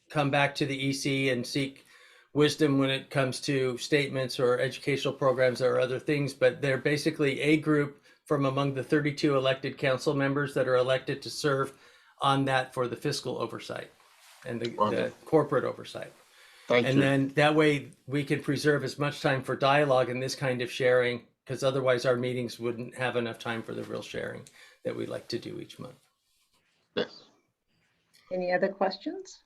[SPEAKER 3] come back to the EC and seek wisdom when it comes to statements or educational programs or other things, but they're basically a group from among the 32 elected council members that are elected to serve on that for the fiscal oversight and the corporate oversight.
[SPEAKER 22] Thank you.
[SPEAKER 3] And then that way we can preserve as much time for dialogue and this kind of sharing because otherwise our meetings wouldn't have enough time for the real sharing that we like to do each month.
[SPEAKER 22] Yes.
[SPEAKER 4] Any other questions?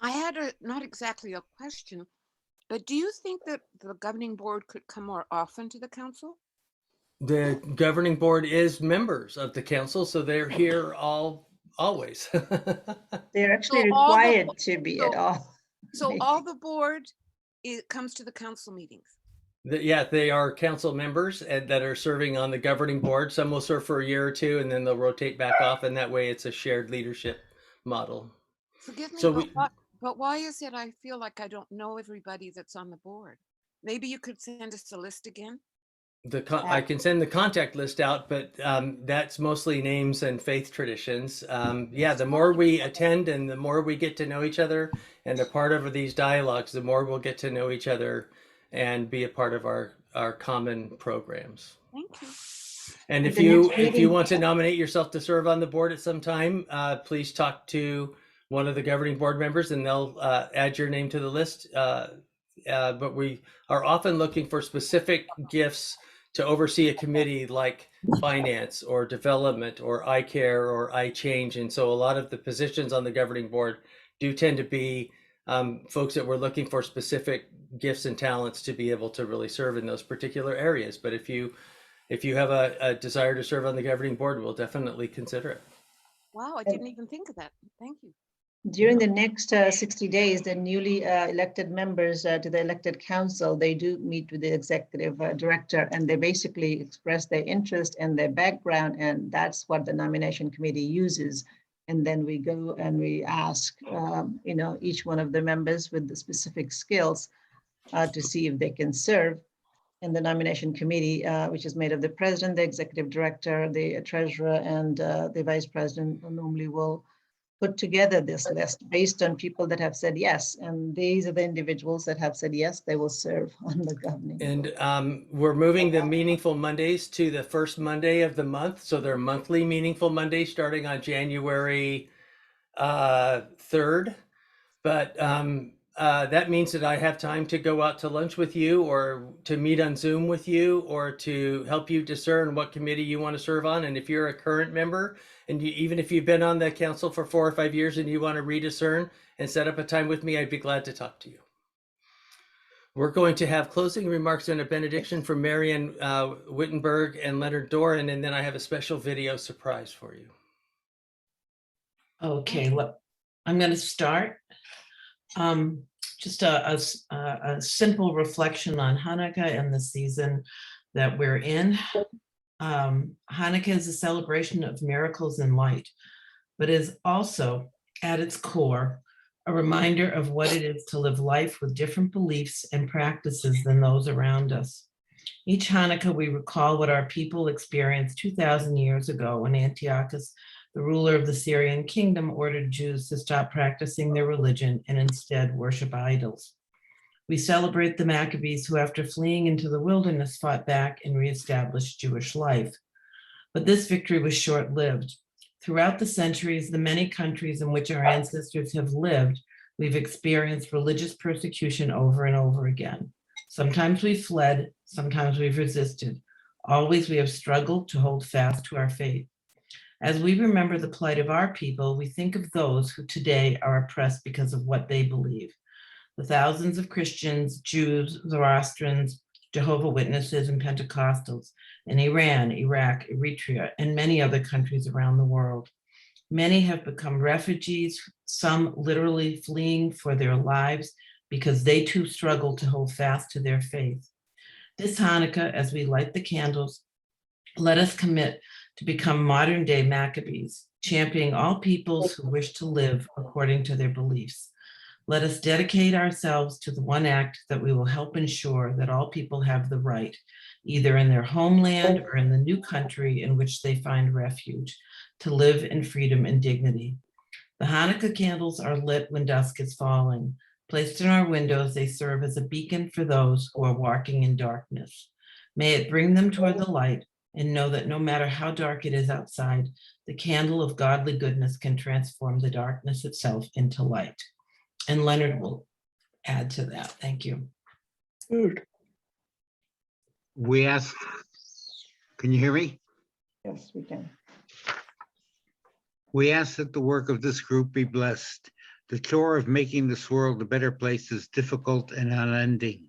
[SPEAKER 9] I had not exactly a question, but do you think that the governing board could come more often to the council?
[SPEAKER 3] The governing board is members of the council, so they're here always.
[SPEAKER 4] They're actually
[SPEAKER 9] So all the-
[SPEAKER 4] required to be at all.
[SPEAKER 9] So all the board, it comes to the council meetings?
[SPEAKER 3] Yeah, they are council members that are serving on the governing board. Some will serve for a year or two, and then they'll rotate back off, and that way it's a shared leadership model.
[SPEAKER 9] Forgive me,
[SPEAKER 3] So
[SPEAKER 9] but why is it I feel like I don't know everybody that's on the board? Maybe you could send us a list again?
[SPEAKER 3] I can send the contact list out, but that's mostly names and faith traditions. Yeah, the more we attend and the more we get to know each other and a part of these dialogues, the more we'll get to know each other and be a part of our common programs.
[SPEAKER 9] Thank you.
[SPEAKER 3] And if
[SPEAKER 4] The
[SPEAKER 3] you
[SPEAKER 4] next meeting-
[SPEAKER 3] want to nominate yourself to serve on the board at some time, please talk to one of the governing board members and they'll add your name to the list. But we are often looking for specific gifts to oversee a committee like finance or development or iCare or iChange. And so a lot of the positions on the governing board do tend to be folks that we're looking for specific gifts and talents to be able to really serve in those particular areas. But if you have a desire to serve on the governing board, we'll definitely consider it.
[SPEAKER 9] Wow, I didn't even think of that. Thank you.
[SPEAKER 4] During the next 60 days, the newly elected members to the elected council, they do meet with the executive director and they basically express their interest and their background, and that's what the nomination committee uses. And then we go and we ask, each one of the members with the specific skills to see if they can serve. And the nomination committee, which is made of the president, the executive director, the treasurer, and the vice president, normally will put together this list based on people that have said yes. And these are the individuals that have said yes, they will serve on the governing.
[SPEAKER 3] And we're moving the Meaningful Mondays to the first Monday of the month. So they're monthly Meaningful Mondays starting on January 3rd. But that means that I have time to go out to lunch with you or to meet on Zoom with you or to help you discern what committee you want to serve on. And if you're a current member, and even if you've been on the council for 4 or 5 years and you want to rediscern and set up a time with me, I'd be glad to talk to you. We're going to have closing remarks and a benediction from Marian Wittenburg and Leonard Dorin, and then I have a special video surprise for you.
[SPEAKER 11] Okay, well, I'm going to start. Just a simple reflection on Hanukkah and the season that we're in. Hanukkah is a celebration of miracles and light, but is also at its core a reminder of what it is to live life with different beliefs and practices than those around us. Each Hanukkah, we recall what our people experienced 2,000 years ago when Antiochus, the ruler of the Syrian kingdom, ordered Jews to stop practicing their religion and instead worship idols. We celebrate the Maccabees who, after fleeing into the wilderness, fought back and reestablished Jewish life. But this victory was short-lived. Throughout the centuries, the many countries in which our ancestors have lived, we've experienced religious persecution over and over again. Sometimes we've fled, sometimes we've resisted. Always we have struggled to hold fast to our faith. As we remember the plight of our people, we think of those who today are oppressed because of what they believe. The thousands of Christians, Jews, Zoroastrians, Jehovah's Witnesses, and Pentecostals in Iran, Iraq, Eritrea, and many other countries around the world. Many have become refugees, some literally fleeing for their lives because they too struggle to hold fast to their faith. This Hanukkah, as we light the candles, let us commit to become modern-day Maccabees, championing all peoples who wish to live according to their beliefs. Let us dedicate ourselves to the one act that we will help ensure that all people have the right, either in their homeland or in the new country in which they find refuge, to live in freedom and dignity. The Hanukkah candles are lit when dusk is falling. Placed in our windows, they serve as a beacon for those who are walking in darkness. May it bring them toward the light, and know that no matter how dark it is outside, the candle of godly goodness can transform the darkness itself into light. And Leonard will add to that. Thank you.
[SPEAKER 12] We ask, can you hear me?
[SPEAKER 4] Yes, we can.
[SPEAKER 12] We ask that the work of this group be blessed. The chore of making this world a better place is difficult and unending.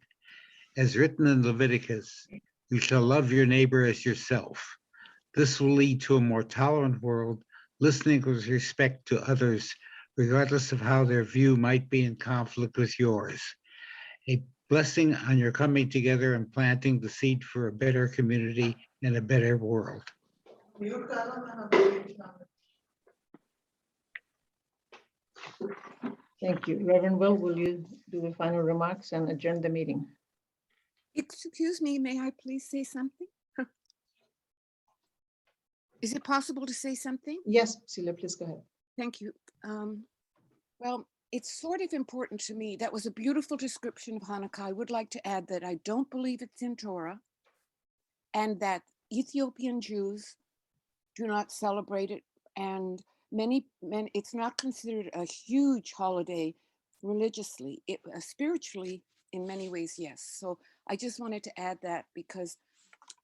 [SPEAKER 12] As written in Leviticus, you shall love your neighbor as yourself. This will lead to a more tolerant world, listening with respect to others, regardless of how their view might be in conflict with yours. A blessing on your coming together and planting the seed for a better community and a better world.
[SPEAKER 4] Thank you. Reverend will you do the final remarks and adjourn the meeting?
[SPEAKER 9] Excuse me, may I please say something? Is it possible to say something?
[SPEAKER 4] Yes, Celia, please go ahead.
[SPEAKER 9] Thank you. Well, it's sort of important to me. That was a beautiful description of Hanukkah. I would like to add that I don't believe it's in Torah, and that Ethiopian Jews do not celebrate it, and it's not considered a huge holiday religiously. Spiritually, in many ways, yes. So I just wanted to add that, because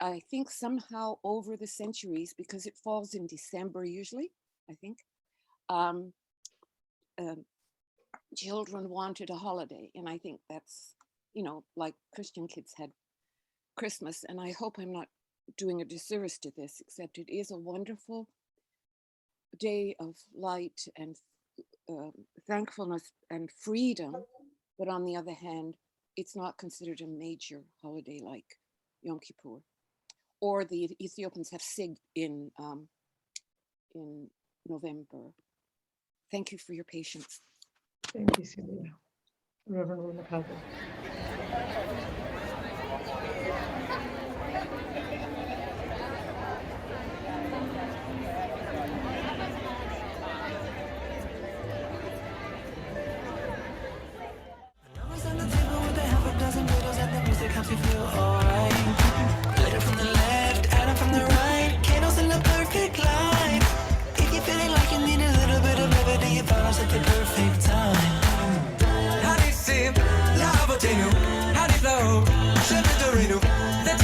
[SPEAKER 9] I think somehow over the centuries, because it falls in December usually, I think, children wanted a holiday. And I think that's, like Christian kids had Christmas. And I hope I'm not doing a disservice to this, except it is a wonderful day of light and thankfulness and freedom. But on the other hand, it's not considered a major holiday like Yom Kippur, or the Ethiopians have Sig in November. Thank you for your patience.
[SPEAKER 4] Thank you, Celia. Reverend Rebekah.
[SPEAKER 13] Helps you feel alright. Lighter from the left, Adam from the right. Candles in the perfect light. If you're feeling like you need a little bit of levity, you found us at the perfect time. How do you see? Love, how do you flow? The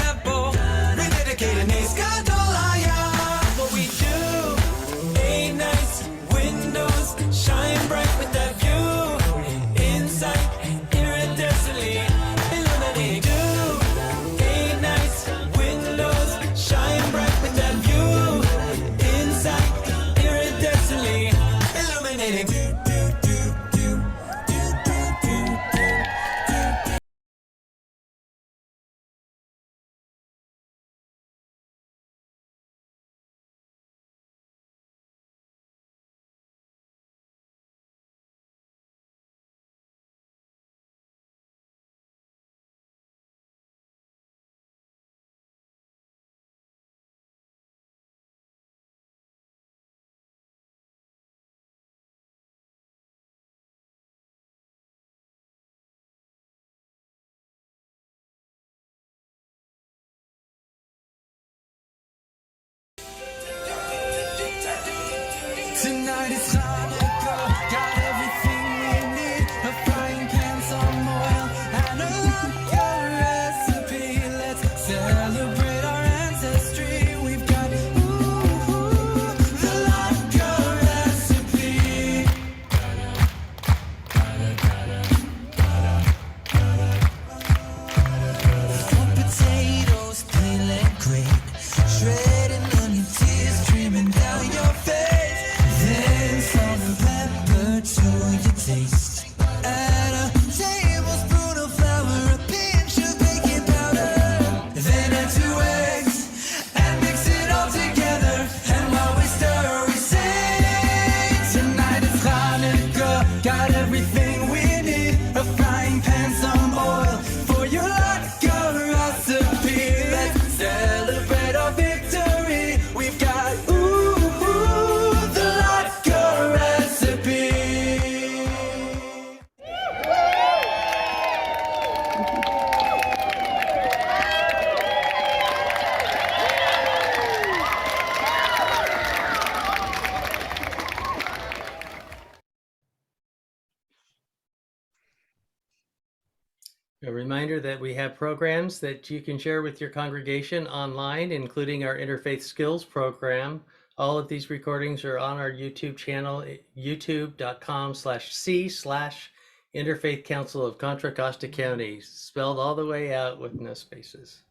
[SPEAKER 3] A reminder that we have programs that you can share with your congregation online, including our Interfaith Skills program. All of these recordings are on our YouTube channel, youtube.com/C/Interfaith Council of Contra Costa County, spelled all the way out with no spaces.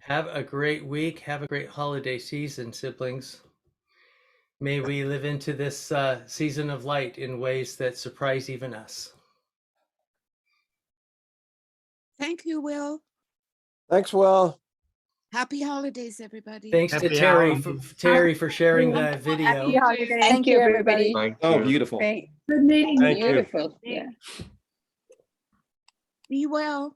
[SPEAKER 3] Have a great week. Have a great holiday season, siblings. May we live into this season of light in ways that surprise even us.
[SPEAKER 9] Thank you, Will.
[SPEAKER 24] Thanks, Will.
[SPEAKER 9] Happy holidays, everybody.
[SPEAKER 3] Thanks to
[SPEAKER 12] Happy
[SPEAKER 3] Terri for sharing that video.
[SPEAKER 23] Happy holidays. Thank you, everybody.
[SPEAKER 22] Thank
[SPEAKER 21] Oh,
[SPEAKER 22] you.
[SPEAKER 21] beautiful.
[SPEAKER 23] Great.
[SPEAKER 8] Good meeting.
[SPEAKER 22] Thank you.
[SPEAKER 23] Beautiful. Yeah.
[SPEAKER 9] Be well.